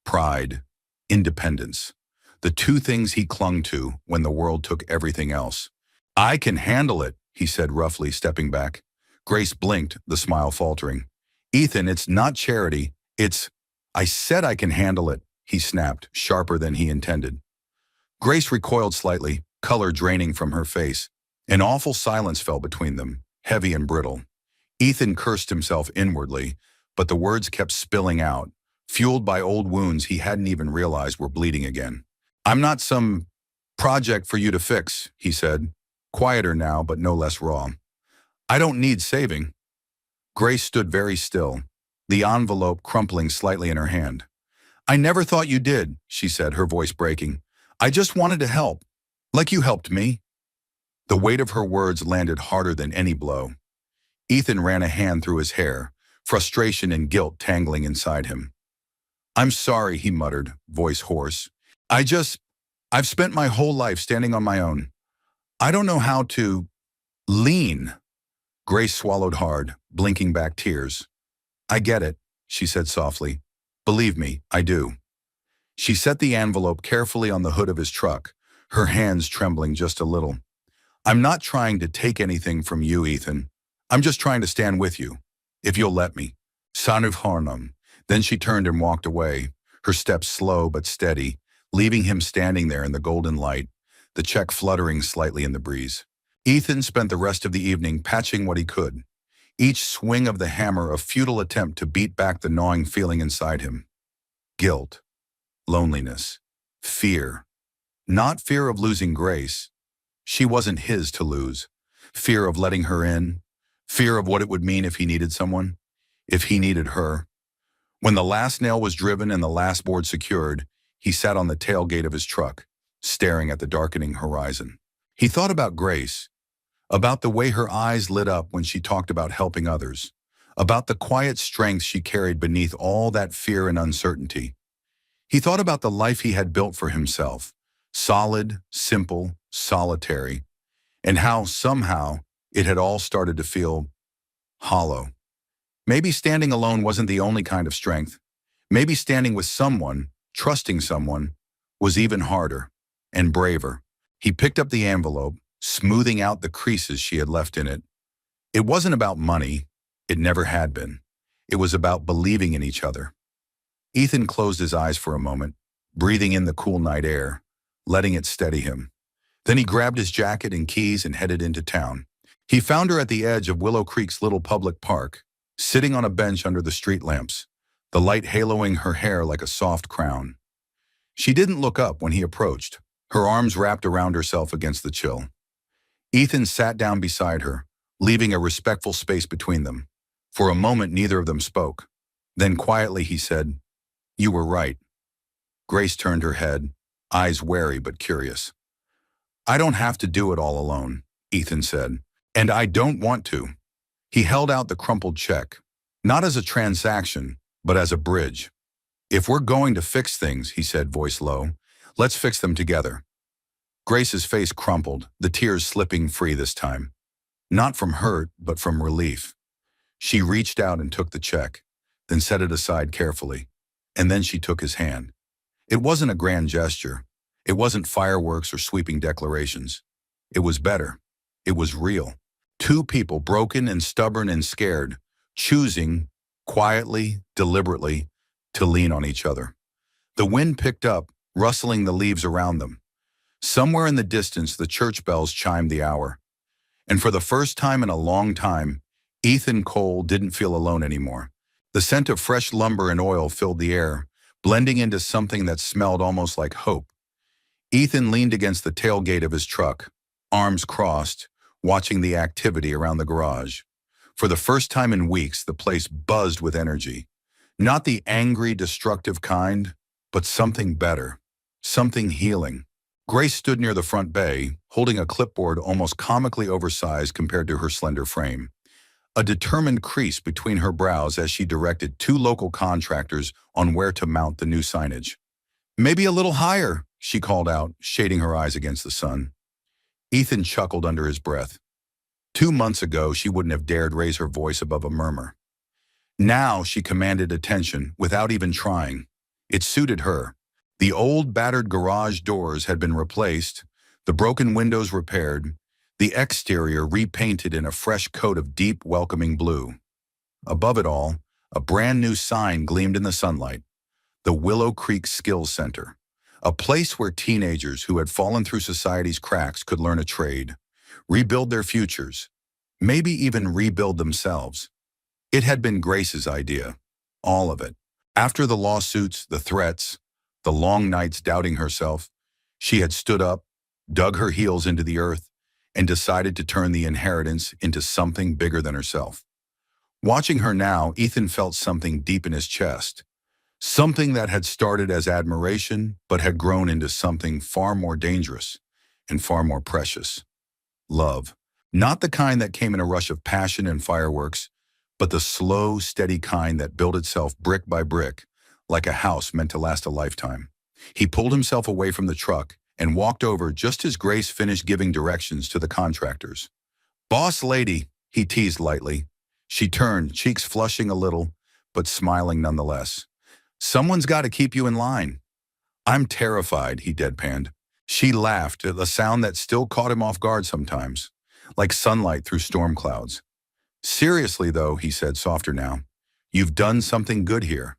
[SPEAKER 1] Pride, independence, the two things he clung to when the world took everything else. "I can handle it," he said roughly, stepping back. Grace blinked, the smile faltering. "Ethan, it's not charity, it's—" "I said I can handle it," he snapped, sharper than he intended. Grace recoiled slightly, color draining from her face. An awful silence fell between them, heavy and brittle. Ethan cursed himself inwardly, but the words kept spilling out, fueled by old wounds he hadn't even realized were bleeding again. "I'm not some project for you to fix," he said, quieter now but no less raw. "I don't need saving." Grace stood very still, the envelope crumpling slightly in her hand. "I never thought you did," she said, her voice breaking. "I just wanted to help, like you helped me." The weight of her words landed harder than any blow. Ethan ran a hand through his hair, frustration and guilt tangling inside him. "I'm sorry," he muttered, voice hoarse. I just, I've spent my whole life standing on my own. I don't know how to lean. Grace swallowed hard, blinking back tears. I get it, she said softly. Believe me, I do. She set the envelope carefully on the hood of his truck, her hands trembling just a little. I'm not trying to take anything from you, Ethan. I'm just trying to stand with you, if you'll let me. Sanuv Harnum. Then she turned and walked away, her steps slow but steady, leaving him standing there in the golden light, the check fluttering slightly in the breeze. Ethan spent the rest of the evening patching what he could, each swing of the hammer a futile attempt to beat back the gnawing feeling inside him. Guilt, loneliness, fear. Not fear of losing Grace. She wasn't his to lose. Fear of letting her in. Fear of what it would mean if he needed someone. If he needed her. When the last nail was driven and the last board secured, he sat on the tailgate of his truck, staring at the darkening horizon. He thought about Grace, about the way her eyes lit up when she talked about helping others, about the quiet strength she carried beneath all that fear and uncertainty. He thought about the life he had built for himself, solid, simple, solitary, and how somehow it had all started to feel hollow. Maybe standing alone wasn't the only kind of strength. Maybe standing with someone, trusting someone, was even harder and braver. He picked up the envelope, smoothing out the creases she had left in it. It wasn't about money. It never had been. It was about believing in each other. Ethan closed his eyes for a moment, breathing in the cool night air, letting it steady him. Then he grabbed his jacket and keys and headed into town. He found her at the edge of Willow Creek's little public park, sitting on a bench under the street lamps, the light haloing her hair like a soft crown. She didn't look up when he approached, her arms wrapped around herself against the chill. Ethan sat down beside her, leaving a respectful space between them. For a moment, neither of them spoke. Then quietly he said, "You were right." Grace turned her head, eyes wary but curious. "I don't have to do it all alone," Ethan said. "And I don't want to." He held out the crumpled check, not as a transaction, but as a bridge. "If we're going to fix things," he said, voice low, "let's fix them together." Grace's face crumpled, the tears slipping free this time. Not from hurt, but from relief. She reached out and took the check, then set it aside carefully. And then she took his hand. It wasn't a grand gesture. It wasn't fireworks or sweeping declarations. It was better. It was real. Two people, broken and stubborn and scared, choosing, quietly, deliberately, to lean on each other. The wind picked up, rustling the leaves around them. Somewhere in the distance, the church bells chimed the hour. And for the first time in a long time, Ethan Cole didn't feel alone anymore. The scent of fresh lumber and oil filled the air, blending into something that smelled almost like hope. Ethan leaned against the tailgate of his truck, arms crossed, watching the activity around the garage. For the first time in weeks, the place buzzed with energy. Not the angry, destructive kind, but something better, something healing. Grace stood near the front bay, holding a clipboard almost comically oversized compared to her slender frame. A determined crease between her brows as she directed two local contractors on where to mount the new signage. "Maybe a little higher," she called out, shading her eyes against the sun. Ethan chuckled under his breath. 2 months ago, she wouldn't have dared raise her voice above a murmur. Now she commanded attention without even trying. It suited her. The old battered garage doors had been replaced, the broken windows repaired, the exterior repainted in a fresh coat of deep, welcoming blue. Above it all, a brand new sign gleamed in the sunlight. The Willow Creek Skills Center. A place where teenagers who had fallen through society's cracks could learn a trade, rebuild their futures, maybe even rebuild themselves. It had been Grace's idea, all of it. After the lawsuits, the threats, the long nights doubting herself, she had stood up, dug her heels into the earth, and decided to turn the inheritance into something bigger than herself. Watching her now, Ethan felt something deep in his chest. Something that had started as admiration, but had grown into something far more dangerous and far more precious. Love. Not the kind that came in a rush of passion and fireworks, but the slow, steady kind that built itself brick by brick, like a house meant to last a lifetime. He pulled himself away from the truck and walked over just as Grace finished giving directions to the contractors. "Boss lady," he teased lightly. She turned, cheeks flushing a little, but smiling nonetheless. "Someone's got to keep you in line." "I'm terrified," he deadpanned. She laughed at a sound that still caught him off guard sometimes, like sunlight through storm clouds. "Seriously, though," he said softer now, "you've done something good here."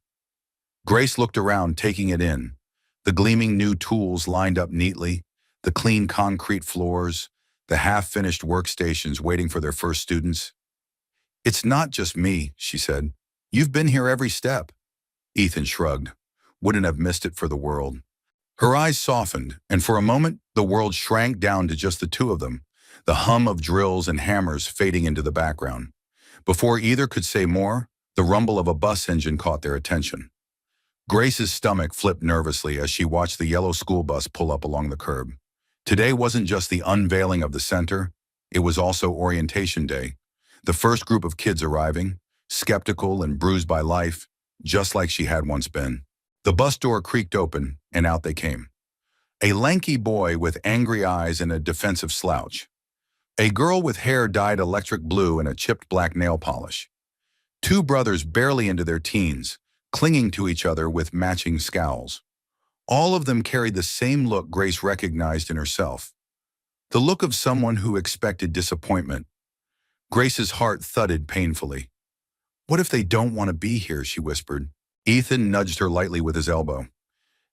[SPEAKER 1] Grace looked around, taking it in. The gleaming new tools lined up neatly, the clean concrete floors, the half-finished workstations waiting for their first students. "It's not just me," she said. "You've been here every step." Ethan shrugged. Wouldn't have missed it for the world. Her eyes softened, and for a moment, the world shrank down to just the two of them, the hum of drills and hammers fading into the background. Before either could say more, the rumble of a bus engine caught their attention. Grace's stomach flipped nervously as she watched the yellow school bus pull up along the curb. Today wasn't just the unveiling of the center, it was also orientation day. The first group of kids arriving, skeptical and bruised by life, just like she had once been. The bus door creaked open, and out they came. A lanky boy with angry eyes and a defensive slouch. A girl with hair dyed electric blue and a chipped black nail polish. Two brothers barely into their teens, clinging to each other with matching scowls. All of them carried the same look Grace recognized in herself. The look of someone who expected disappointment. Grace's heart thudded painfully. "What if they don't want to be here?" she whispered. Ethan nudged her lightly with his elbow.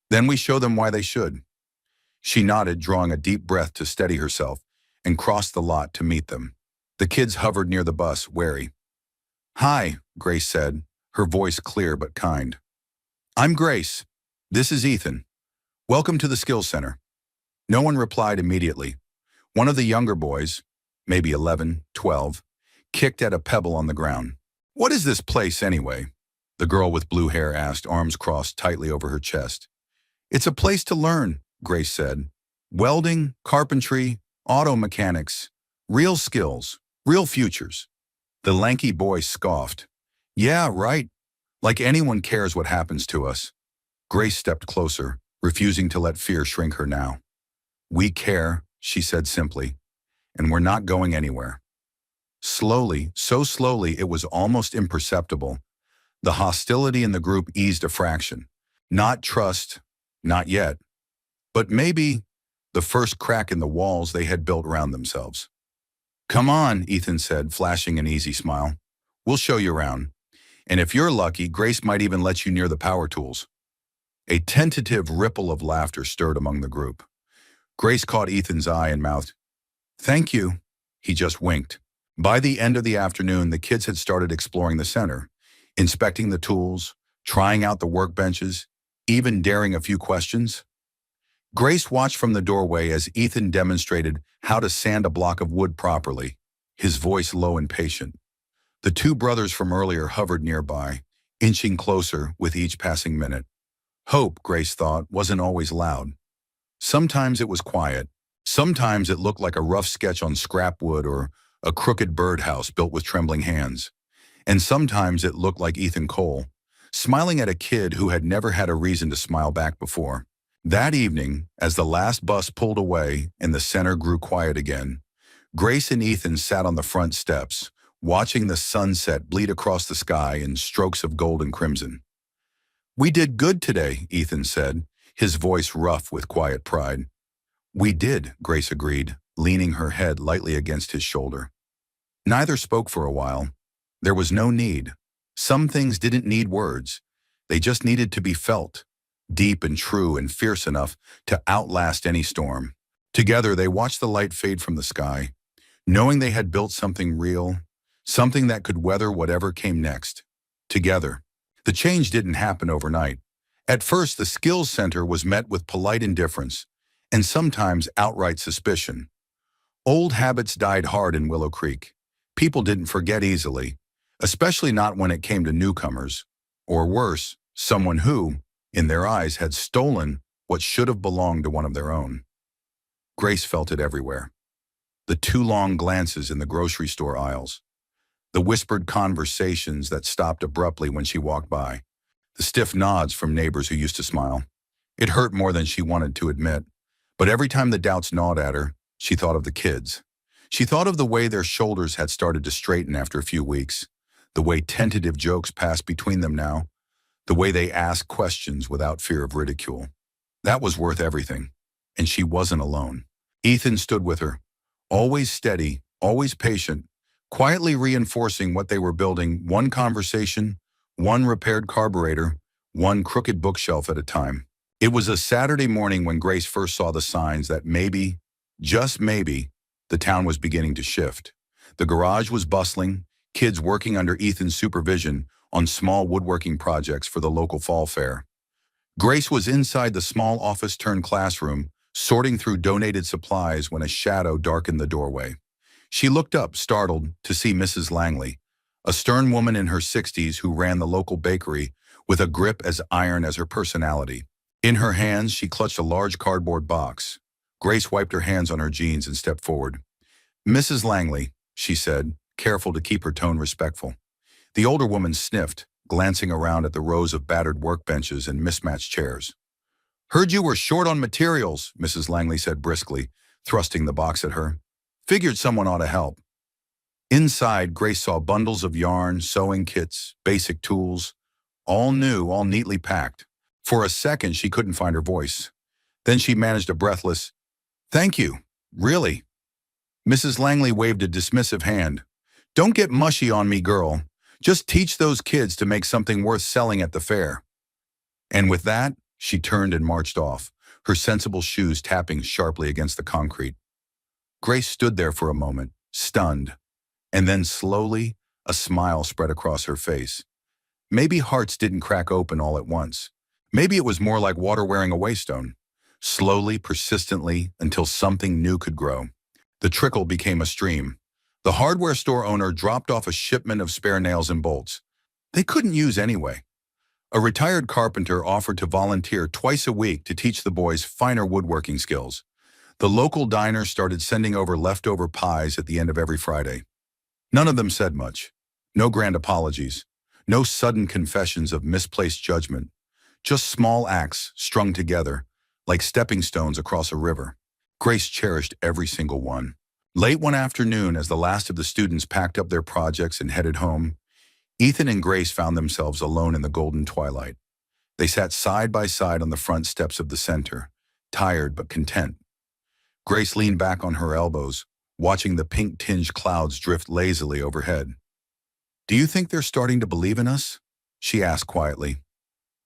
[SPEAKER 1] "Then we show them why they should." She nodded, drawing a deep breath to steady herself, and crossed the lot to meet them. The kids hovered near the bus, wary. "Hi," Grace said, her voice clear but kind. "I'm Grace. This is Ethan. Welcome to the Skills Center." No one replied immediately. One of the younger boys, maybe 11, 12, kicked at a pebble on the ground. "What is this place anyway?" the girl with blue hair asked, arms crossed tightly over her chest. "It's a place to learn," Grace said. "Welding, carpentry, auto mechanics, real skills, real futures." The lanky boy scoffed. "Yeah, right. Like anyone cares what happens to us." Grace stepped closer, refusing to let fear shrink her now. "We care," she said simply, "and we're not going anywhere." Slowly, so slowly it was almost imperceptible, the hostility in the group eased a fraction. Not trust, not yet, but maybe the first crack in the walls they had built around themselves. "Come on," Ethan said, flashing an easy smile. "We'll show you around. And if you're lucky, Grace might even let you near the power tools." A tentative ripple of laughter stirred among the group. Grace caught Ethan's eye and mouthed, "Thank you." He just winked. By the end of the afternoon, the kids had started exploring the center, inspecting the tools, trying out the workbenches, even daring a few questions. Grace watched from the doorway as Ethan demonstrated how to sand a block of wood properly, his voice low and patient. The two brothers from earlier hovered nearby, inching closer with each passing minute. Hope, Grace thought, wasn't always loud. Sometimes it was quiet. Sometimes it looked like a rough sketch on scrap wood or a crooked birdhouse built with trembling hands. And sometimes it looked like Ethan Cole, smiling at a kid who had never had a reason to smile back before. That evening, as the last bus pulled away and the center grew quiet again, Grace and Ethan sat on the front steps, watching the sunset bleed across the sky in strokes of gold and crimson. "We did good today," Ethan said, his voice rough with quiet pride. "We did," Grace agreed, leaning her head lightly against his shoulder. Neither spoke for a while. There was no need. Some things didn't need words. They just needed to be felt, deep and true and fierce enough to outlast any storm. Together, they watched the light fade from the sky, knowing they had built something real, something that could weather whatever came next. Together. The change didn't happen overnight. At first, the Skills Center was met with polite indifference, and sometimes outright suspicion. Old habits died hard in Willow Creek. People didn't forget easily, especially not when it came to newcomers, or worse, someone who, in their eyes, had stolen what should have belonged to one of their own. Grace felt it everywhere. The too long glances in the grocery store aisles, the whispered conversations that stopped abruptly when she walked by, the stiff nods from neighbors who used to smile. It hurt more than she wanted to admit. But every time the doubts gnawed at her, she thought of the kids. She thought of the way their shoulders had started to straighten after a few weeks, the way tentative jokes passed between them now, the way they asked questions without fear of ridicule. That was worth everything, and she wasn't alone. Ethan stood with her, always steady, always patient, quietly reinforcing what they were building, one conversation, one repaired carburetor, one crooked bookshelf at a time. It was a Saturday morning when Grace first saw the signs that maybe, just maybe, the town was beginning to shift. The garage was bustling, kids working under Ethan's supervision on small woodworking projects for the local fall fair. Grace was inside the small office-turned-classroom, sorting through donated supplies when a shadow darkened the doorway. She looked up, startled, to see Mrs. Langley, a stern woman in her 60s who ran the local bakery with a grip as iron as her personality. In her hands, she clutched a large cardboard box. Grace wiped her hands on her jeans and stepped forward. "Mrs. Langley," she said, careful to keep her tone respectful. The older woman sniffed, glancing around at the rows of battered workbenches and mismatched chairs. "Heard you were short on materials," Mrs. Langley said briskly, thrusting the box at her. "Figured someone ought to help." Inside, Grace saw bundles of yarn, sewing kits, basic tools, all new, all neatly packed. For a second, she couldn't find her voice. Then she managed a breathless, "Thank you, really." Mrs. Langley waved a dismissive hand. "Don't get mushy on me, girl. Just teach those kids to make something worth selling at the fair." And with that, she turned and marched off, her sensible shoes tapping sharply against the concrete. Grace stood there for a moment, stunned, and then slowly, a smile spread across her face. Maybe hearts didn't crack open all at once. Maybe it was more like water wearing a waystone, slowly, persistently, until something new could grow. The trickle became a stream. The hardware store owner dropped off a shipment of spare nails and bolts. They couldn't use anyway. A retired carpenter offered to volunteer twice a week to teach the boys finer woodworking skills. The local diner started sending over leftover pies at the end of every Friday. None of them said much. No grand apologies. No sudden confessions of misplaced judgment. Just small acts strung together, like stepping stones across a river. Grace cherished every single one. Late one afternoon, as the last of the students packed up their projects and headed home, Ethan and Grace found themselves alone in the golden twilight. They sat side by side on the front steps of the center, tired but content. Grace leaned back on her elbows, watching the pink-tinged clouds drift lazily overhead. "Do you think they're starting to believe in us?" she asked quietly.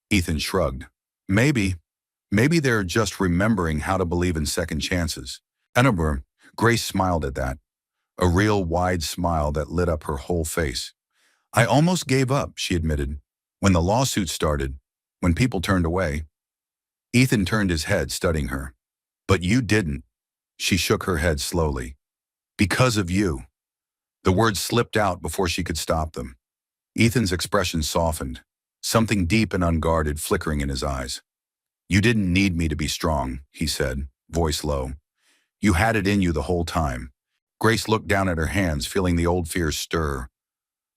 [SPEAKER 1] Ethan shrugged. "Maybe. Maybe they're just remembering how to believe in second chances." And Grace smiled at that, a real wide smile that lit up her whole face. "I almost gave up," she admitted, "when the lawsuit started, when people turned away." Ethan turned his head, studying her. "But you didn't." She shook her head slowly. "Because of you." The words slipped out before she could stop them. Ethan's expression softened, something deep and unguarded flickering in his eyes. "You didn't need me to be strong," he said, voice low. "You had it in you the whole time." Grace looked down at her hands, feeling the old fears stir.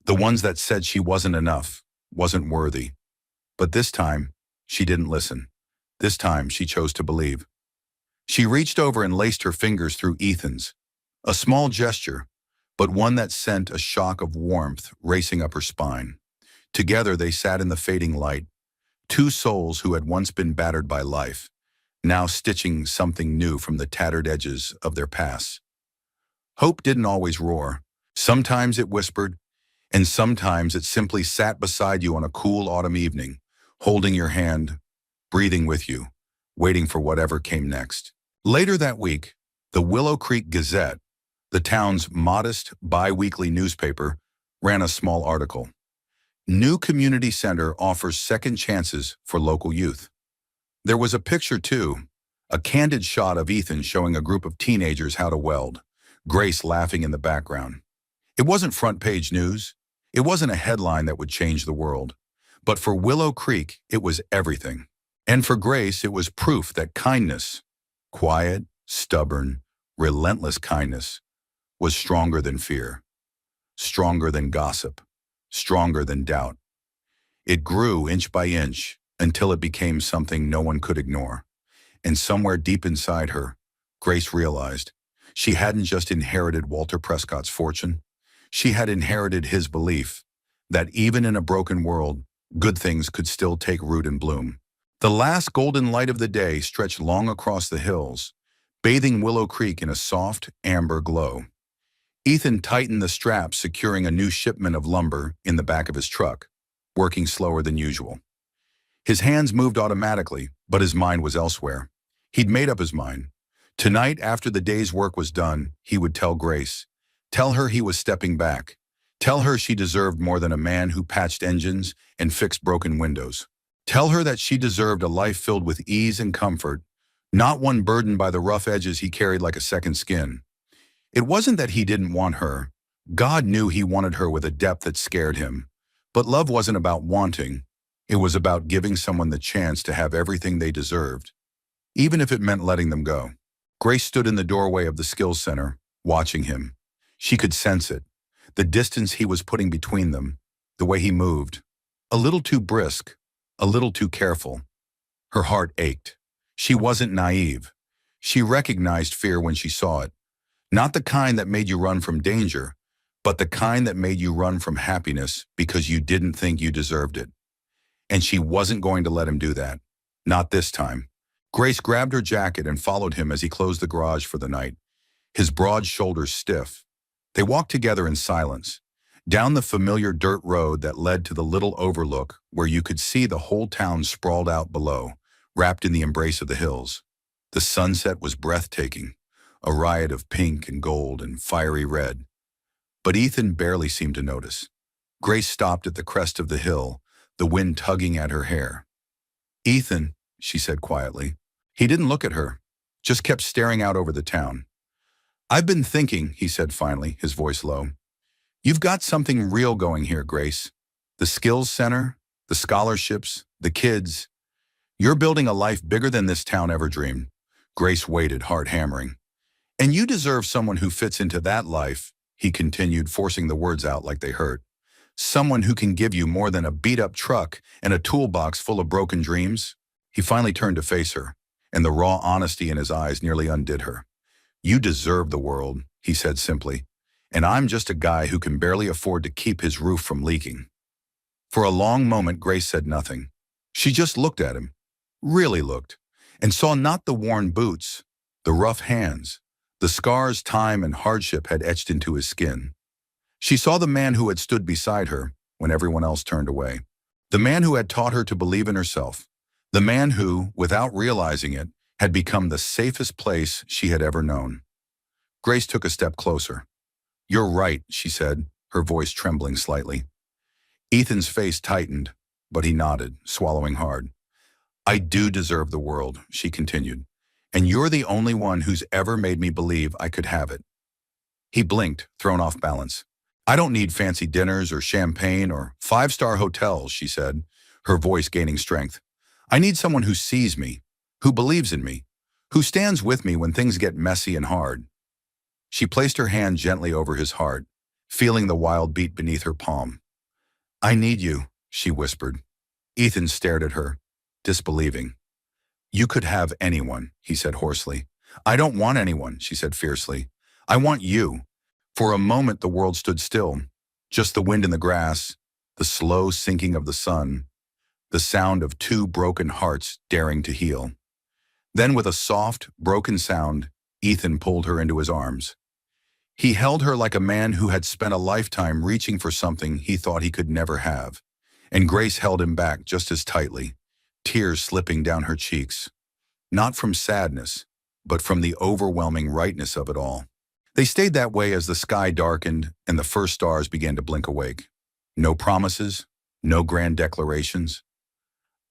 [SPEAKER 1] The ones that said she wasn't enough, wasn't worthy. But this time, she didn't listen. This time, she chose to believe. She reached over and laced her fingers through Ethan's. A small gesture, but one that sent a shock of warmth racing up her spine. Together, they sat in the fading light, two souls who had once been battered by life, now stitching something new from the tattered edges of their past. Hope didn't always roar. Sometimes it whispered, and sometimes it simply sat beside you on a cool autumn evening, holding your hand, breathing with you, waiting for whatever came next. Later that week, the Willow Creek Gazette, the town's modest bi-weekly newspaper, ran a small article. "New community center offers second chances for local youth." There was a picture too, a candid shot of Ethan showing a group of teenagers how to weld, Grace laughing in the background. It wasn't front-page news. It wasn't a headline that would change the world. But for Willow Creek, it was everything. And for Grace, it was proof that kindness, quiet, stubborn, relentless kindness, was stronger than fear, stronger than gossip, stronger than doubt. It grew inch by inch, until it became something no one could ignore. And somewhere deep inside her, Grace realized she hadn't just inherited Walter Prescott's fortune. She had inherited his belief that even in a broken world, good things could still take root and bloom. The last golden light of the day stretched long across the hills, bathing Willow Creek in a soft, amber glow. Ethan tightened the straps securing a new shipment of lumber in the back of his truck, working slower than usual. His hands moved automatically, but his mind was elsewhere. He'd made up his mind. Tonight, after the day's work was done, he would tell Grace. Tell her he was stepping back. Tell her she deserved more than a man who patched engines and fixed broken windows. Tell her that she deserved a life filled with ease and comfort, not one burdened by the rough edges he carried like a second skin. It wasn't that he didn't want her. God knew he wanted her with a depth that scared him. But love wasn't about wanting. It was about giving someone the chance to have everything they deserved, even if it meant letting them go. Grace stood in the doorway of the skills center, watching him. She could sense it, the distance he was putting between them, the way he moved. A little too brisk, a little too careful. Her heart ached. She wasn't naive. She recognized fear when she saw it. Not the kind that made you run from danger, but the kind that made you run from happiness because you didn't think you deserved it. And she wasn't going to let him do that. Not this time. Grace grabbed her jacket and followed him as he closed the garage for the night, his broad shoulders stiff. They walked together in silence, down the familiar dirt road that led to the little overlook where you could see the whole town sprawled out below, wrapped in the embrace of the hills. The sunset was breathtaking, a riot of pink and gold and fiery red. But Ethan barely seemed to notice. Grace stopped at the crest of the hill, the wind tugging at her hair. "Ethan," she said quietly. He didn't look at her, just kept staring out over the town. "I've been thinking," he said finally, his voice low. "You've got something real going here, Grace. The skills center, the scholarships, the kids. You're building a life bigger than this town ever dreamed." Grace waited, heart hammering. "And you deserve someone who fits into that life," he continued, forcing the words out like they hurt. "Someone who can give you more than a beat-up truck and a toolbox full of broken dreams." He finally turned to face her, and the raw honesty in his eyes nearly undid her. "You deserve the world," he said simply, "and I'm just a guy who can barely afford to keep his roof from leaking." For a long moment, Grace said nothing. She just looked at him, really looked, and saw not the worn boots, the rough hands, the scars time and hardship had etched into his skin. She saw the man who had stood beside her when everyone else turned away, the man who had taught her to believe in herself, the man who, without realizing it, had become the safest place she had ever known. Grace took a step closer. "You're right," she said, her voice trembling slightly. Ethan's face tightened, but he nodded, swallowing hard. "I do deserve the world," she continued, "and you're the only one who's ever made me believe I could have it." He blinked, thrown off balance. "I don't need fancy dinners or champagne or five-star hotels," she said, her voice gaining strength. "I need someone who sees me, who believes in me, who stands with me when things get messy and hard." She placed her hand gently over his heart, feeling the wild beat beneath her palm. "I need you," she whispered. Ethan stared at her, disbelieving. "You could have anyone," he said hoarsely. "I don't want anyone," she said fiercely. "I want you." For a moment the world stood still, just the wind in the grass, the slow sinking of the sun, the sound of two broken hearts daring to heal. Then with a soft, broken sound, Ethan pulled her into his arms. He held her like a man who had spent a lifetime reaching for something he thought he could never have, and Grace held him back just as tightly, tears slipping down her cheeks. Not from sadness, but from the overwhelming rightness of it all. They stayed that way as the sky darkened and the first stars began to blink awake. No promises, no grand declarations.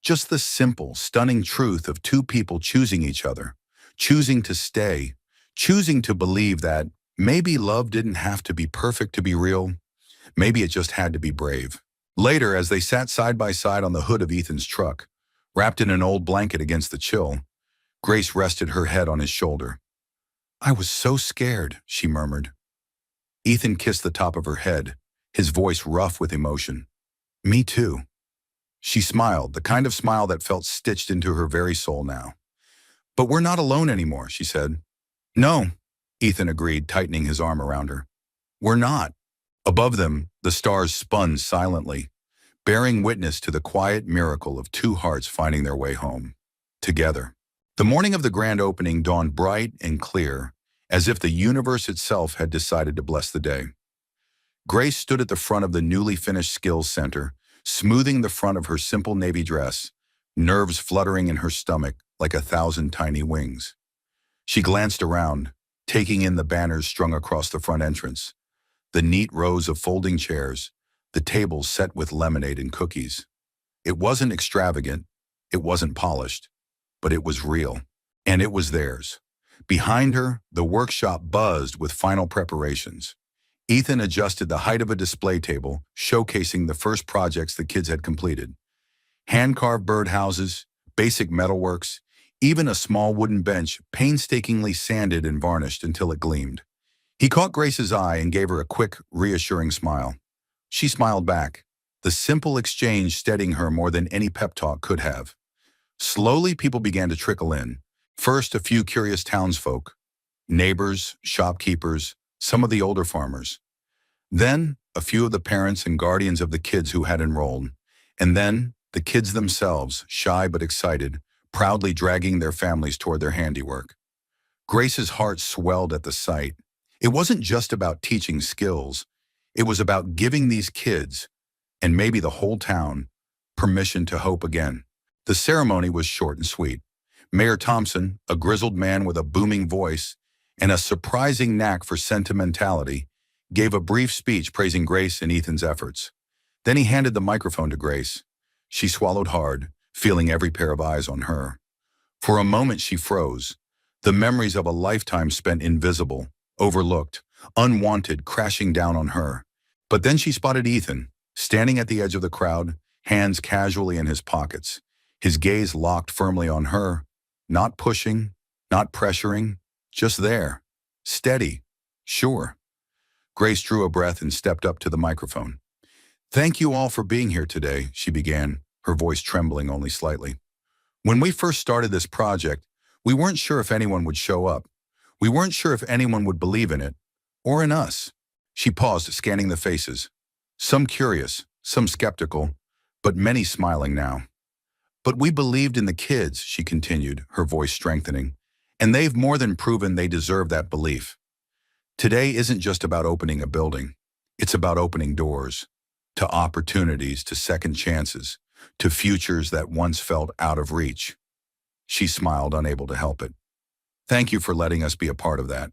[SPEAKER 1] Just the simple, stunning truth of two people choosing each other, choosing to stay, choosing to believe that maybe love didn't have to be perfect to be real. Maybe it just had to be brave. Later, as they sat side by side on the hood of Ethan's truck, wrapped in an old blanket against the chill, Grace rested her head on his shoulder. "I was so scared," she murmured. Ethan kissed the top of her head, his voice rough with emotion. "Me too." She smiled, the kind of smile that felt stitched into her very soul now. "But we're not alone anymore," she said. "No," Ethan agreed, tightening his arm around her. "We're not." Above them, the stars spun silently, bearing witness to the quiet miracle of two hearts finding their way home. Together. The morning of the grand opening dawned bright and clear, as if the universe itself had decided to bless the day. Grace stood at the front of the newly finished Skills Center, smoothing the front of her simple navy dress, nerves fluttering in her stomach like 1,000 tiny wings. She glanced around, taking in the banners strung across the front entrance, the neat rows of folding chairs, the tables set with lemonade and cookies. It wasn't extravagant, it wasn't polished, but it was real, and it was theirs. Behind her, the workshop buzzed with final preparations. Ethan adjusted the height of a display table, showcasing the first projects the kids had completed. Hand-carved birdhouses, basic metalworks, even a small wooden bench painstakingly sanded and varnished until it gleamed. He caught Grace's eye and gave her a quick, reassuring smile. She smiled back, the simple exchange steadying her more than any pep talk could have. Slowly, people began to trickle in. First, a few curious townsfolk, neighbors, shopkeepers, some of the older farmers. Then, a few of the parents and guardians of the kids who had enrolled. And then, the kids themselves, shy but excited, proudly dragging their families toward their handiwork. Grace's heart swelled at the sight. It wasn't just about teaching skills. It was about giving these kids, and maybe the whole town, permission to hope again. The ceremony was short and sweet. Mayor Thompson, a grizzled man with a booming voice and a surprising knack for sentimentality, gave a brief speech praising Grace and Ethan's efforts. Then he handed the microphone to Grace. She swallowed hard, feeling every pair of eyes on her. For a moment she froze, the memories of a lifetime spent invisible, overlooked, unwanted, crashing down on her. But then she spotted Ethan, standing at the edge of the crowd, hands casually in his pockets, his gaze locked firmly on her, not pushing, not pressuring, just there, steady, sure. Grace drew a breath and stepped up to the microphone. "Thank you all for being here today," she began, her voice trembling only slightly. "When we first started this project, we weren't sure if anyone would show up. We weren't sure if anyone would believe in it, or in us." She paused, scanning the faces. Some curious, some skeptical, but many smiling now. "But we believed in the kids," she continued, her voice strengthening, "and they've more than proven they deserve that belief. Today isn't just about opening a building. It's about opening doors, to opportunities, to second chances, to futures that once felt out of reach." She smiled, unable to help it. "Thank you for letting us be a part of that."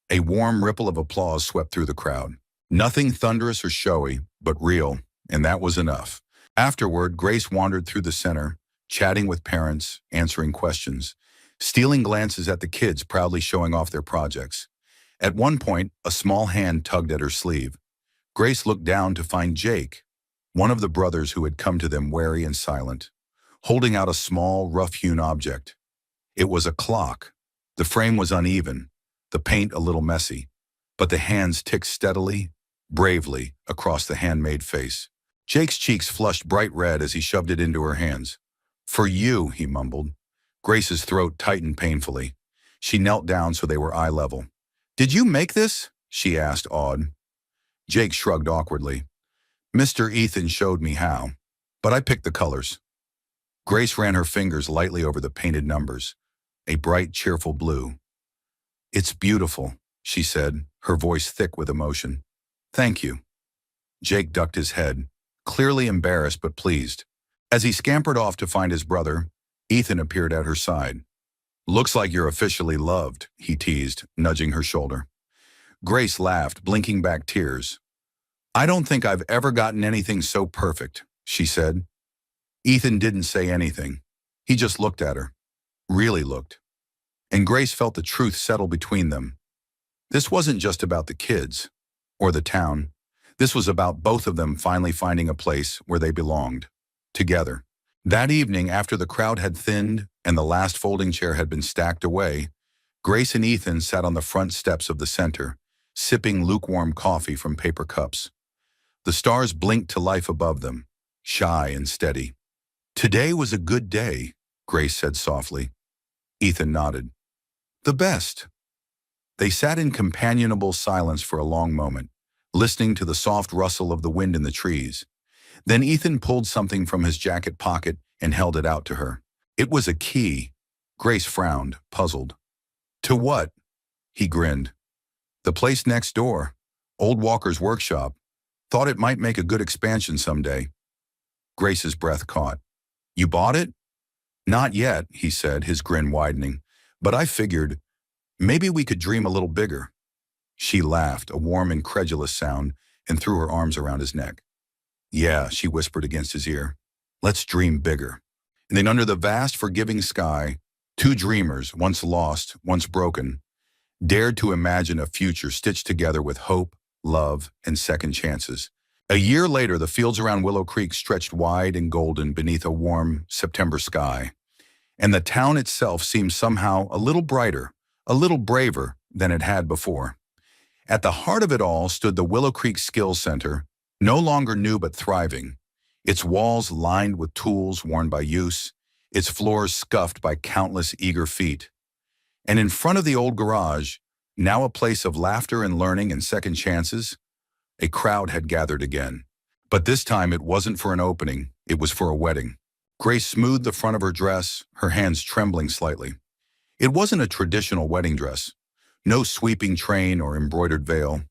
[SPEAKER 1] A warm ripple of applause swept through the crowd. Nothing thunderous or showy, but real, and that was enough. Afterward, Grace wandered through the center, chatting with parents, answering questions, stealing glances at the kids proudly showing off their projects. At one point, a small hand tugged at her sleeve. Grace looked down to find Jake, one of the brothers who had come to them wary and silent, holding out a small, rough-hewn object. It was a clock. The frame was uneven, the paint a little messy, but the hands ticked steadily, bravely, across the handmade face. Jake's cheeks flushed bright red as he shoved it into her hands. "For you," he mumbled. Grace's throat tightened painfully. She knelt down so they were eye level. "Did you make this?" she asked, awed. Jake shrugged awkwardly. "Mr. Ethan showed me how, but I picked the colors." Grace ran her fingers lightly over the painted numbers, a bright, cheerful blue. "It's beautiful," she said, her voice thick with emotion. "Thank you." Jake ducked his head, clearly embarrassed but pleased. As he scampered off to find his brother, Ethan appeared at her side. "Looks like you're officially loved," he teased, nudging her shoulder. Grace laughed, blinking back tears. "I don't think I've ever gotten anything so perfect," she said. Ethan didn't say anything. He just looked at her. Really looked. And Grace felt the truth settle between them. This wasn't just about the kids, or the town. This was about both of them finally finding a place where they belonged, together. That evening, after the crowd had thinned and the last folding chair had been stacked away, Grace and Ethan sat on the front steps of the center, sipping lukewarm coffee from paper cups. The stars blinked to life above them, shy and steady. "Today was a good day," Grace said softly. Ethan nodded. "The best." They sat in companionable silence for a long moment, listening to the soft rustle of the wind in the trees. Then Ethan pulled something from his jacket pocket and held it out to her. It was a key. Grace frowned, puzzled. "To what?" He grinned. "The place next door. Old Walker's workshop. Thought it might make a good expansion someday." Grace's breath caught. "You bought it?" "Not yet," he said, his grin widening. "But I figured, maybe we could dream a little bigger." She laughed, a warm, incredulous sound, and threw her arms around his neck. "Yeah," she whispered against his ear. "Let's dream bigger." And then under the vast, forgiving sky, two dreamers, once lost, once broken, dared to imagine a future stitched together with hope, love, and second chances. A year later, the fields around Willow Creek stretched wide and golden beneath a warm September sky, and the town itself seemed somehow a little brighter, a little braver than it had before. At the heart of it all stood the Willow Creek Skills Center, no longer new but thriving, its walls lined with tools worn by use, its floors scuffed by countless eager feet. And in front of the old garage, now a place of laughter and learning and second chances, a crowd had gathered again. But this time it wasn't for an opening, it was for a wedding. Grace smoothed the front of her dress, her hands trembling slightly. It wasn't a traditional wedding dress. No sweeping train or embroidered veil.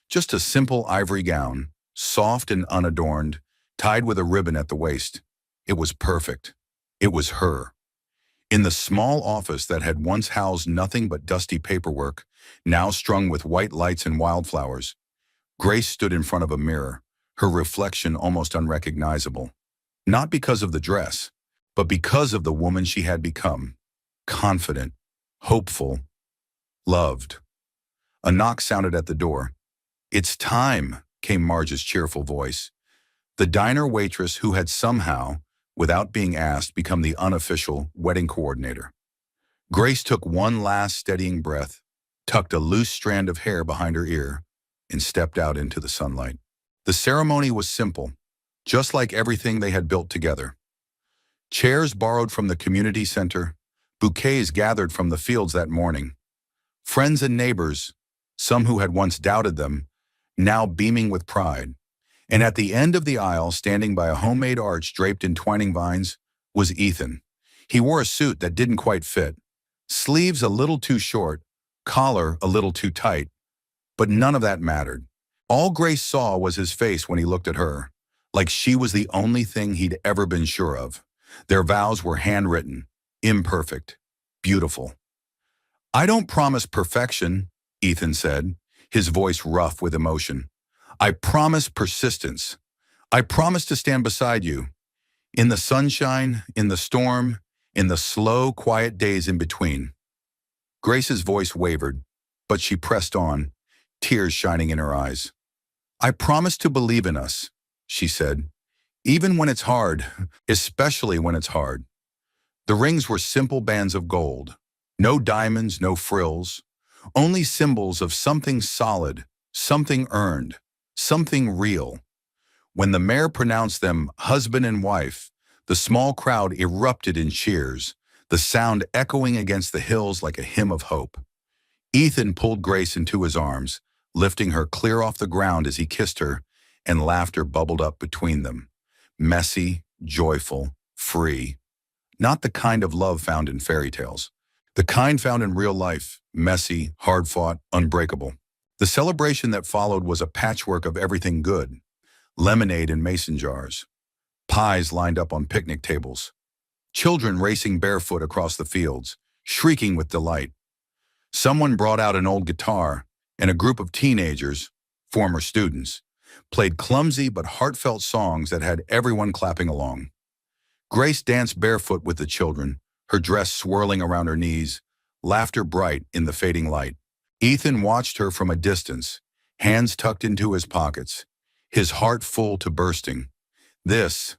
[SPEAKER 1] Just a simple ivory gown, soft and unadorned, tied with a ribbon at the waist. It was perfect. It was her. In the small office that had once housed nothing but dusty paperwork, now strung with white lights and wildflowers, Grace stood in front of a mirror, her reflection almost unrecognizable. Not because of the dress, but because of the woman she had become. Confident, hopeful, loved. A knock sounded at the door. "It's time," came Marge's cheerful voice. The diner waitress who had somehow, without being asked, become the unofficial wedding coordinator. Grace took one last steadying breath, tucked a loose strand of hair behind her ear, and stepped out into the sunlight. The ceremony was simple, just like everything they had built together. Chairs borrowed from the community center, bouquets gathered from the fields that morning. Friends and neighbors, some who had once doubted them, now beaming with pride. And at the end of the aisle, standing by a homemade arch draped in twining vines, was Ethan. He wore a suit that didn't quite fit, sleeves a little too short, collar a little too tight, but none of that mattered. All Grace saw was his face when he looked at her, like she was the only thing he'd ever been sure of. Their vows were handwritten, imperfect, beautiful. "I don't promise perfection," Ethan said, his voice rough with emotion. "I promise persistence. I promise to stand beside you. In the sunshine, in the storm, in the slow, quiet days in between." Grace's voice wavered, but she pressed on, tears shining in her eyes. "I promise to believe in us," she said, "even when it's hard, especially when it's hard." The rings were simple bands of gold. No diamonds, no frills, only symbols of something solid, something earned, something real. When the mayor pronounced them husband and wife, the small crowd erupted in cheers, the sound echoing against the hills like a hymn of hope. Ethan pulled Grace into his arms, lifting her clear off the ground as he kissed her, and laughter bubbled up between them. Messy, joyful, free. Not the kind of love found in fairy tales. The kind found in real life, messy, hard-fought, unbreakable. The celebration that followed was a patchwork of everything good. Lemonade in mason jars. Pies lined up on picnic tables. Children racing barefoot across the fields, shrieking with delight. Someone brought out an old guitar, and a group of teenagers, former students, played clumsy but heartfelt songs that had everyone clapping along. Grace danced barefoot with the children, her dress swirling around her knees, laughter bright in the fading light. Ethan watched her from a distance, hands tucked into his pockets, his heart full to bursting. This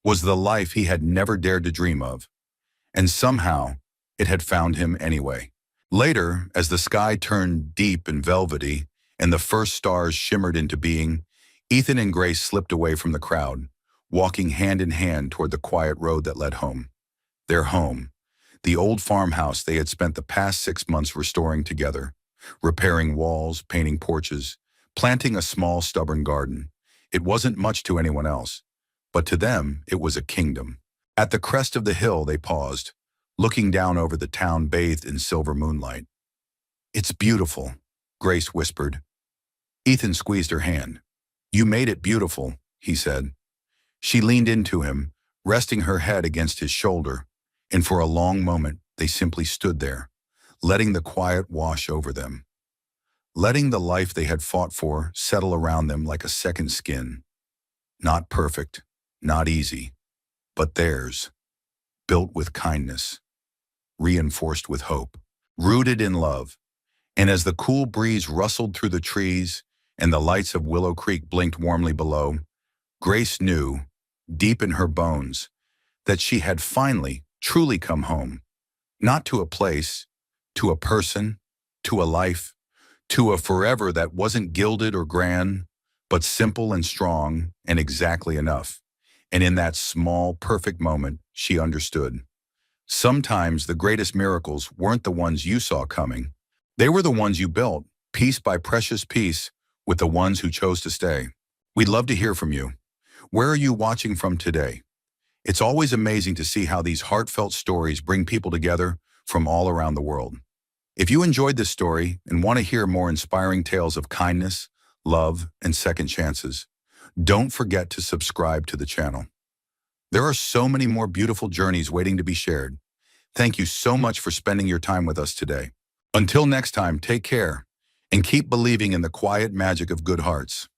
[SPEAKER 1] was the life he had never dared to dream of. And somehow, it had found him anyway. Later, as the sky turned deep and velvety, and the first stars shimmered into being, Ethan and Grace slipped away from the crowd, walking hand in hand toward the quiet road that led home. Their home, the old farmhouse they had spent the past 6 months restoring together, repairing walls, painting porches, planting a small, stubborn garden. It wasn't much to anyone else, but to them it was a kingdom. At the crest of the hill they paused, looking down over the town bathed in silver moonlight. "It's beautiful," Grace whispered. Ethan squeezed her hand. "You made it beautiful," he said. She leaned into him, resting her head against his shoulder, and for a long moment they simply stood there, letting the quiet wash over them, letting the life they had fought for settle around them like a second skin. Not perfect, not easy, but theirs, built with kindness, reinforced with hope, rooted in love. And as the cool breeze rustled through the trees and the lights of Willow Creek blinked warmly below, Grace knew, deep in her bones, that she had finally, truly come home. Not to a place, to a person, to a life, to a forever that wasn't gilded or grand, but simple and strong and exactly enough. And in that small, perfect moment, she understood. Sometimes the greatest miracles weren't the ones you saw coming. They were the ones you built, piece by precious piece, with the ones who chose to stay. We'd love to hear from you. Where are you watching from today? It's always amazing to see how these heartfelt stories bring people together from all around the world. If you enjoyed this story and want to hear more inspiring tales of kindness, love, and second chances, don't forget to subscribe to the channel. There are so many more beautiful journeys waiting to be shared. Thank you so much for spending your time with us today. Until next time, take care and keep believing in the quiet magic of good hearts.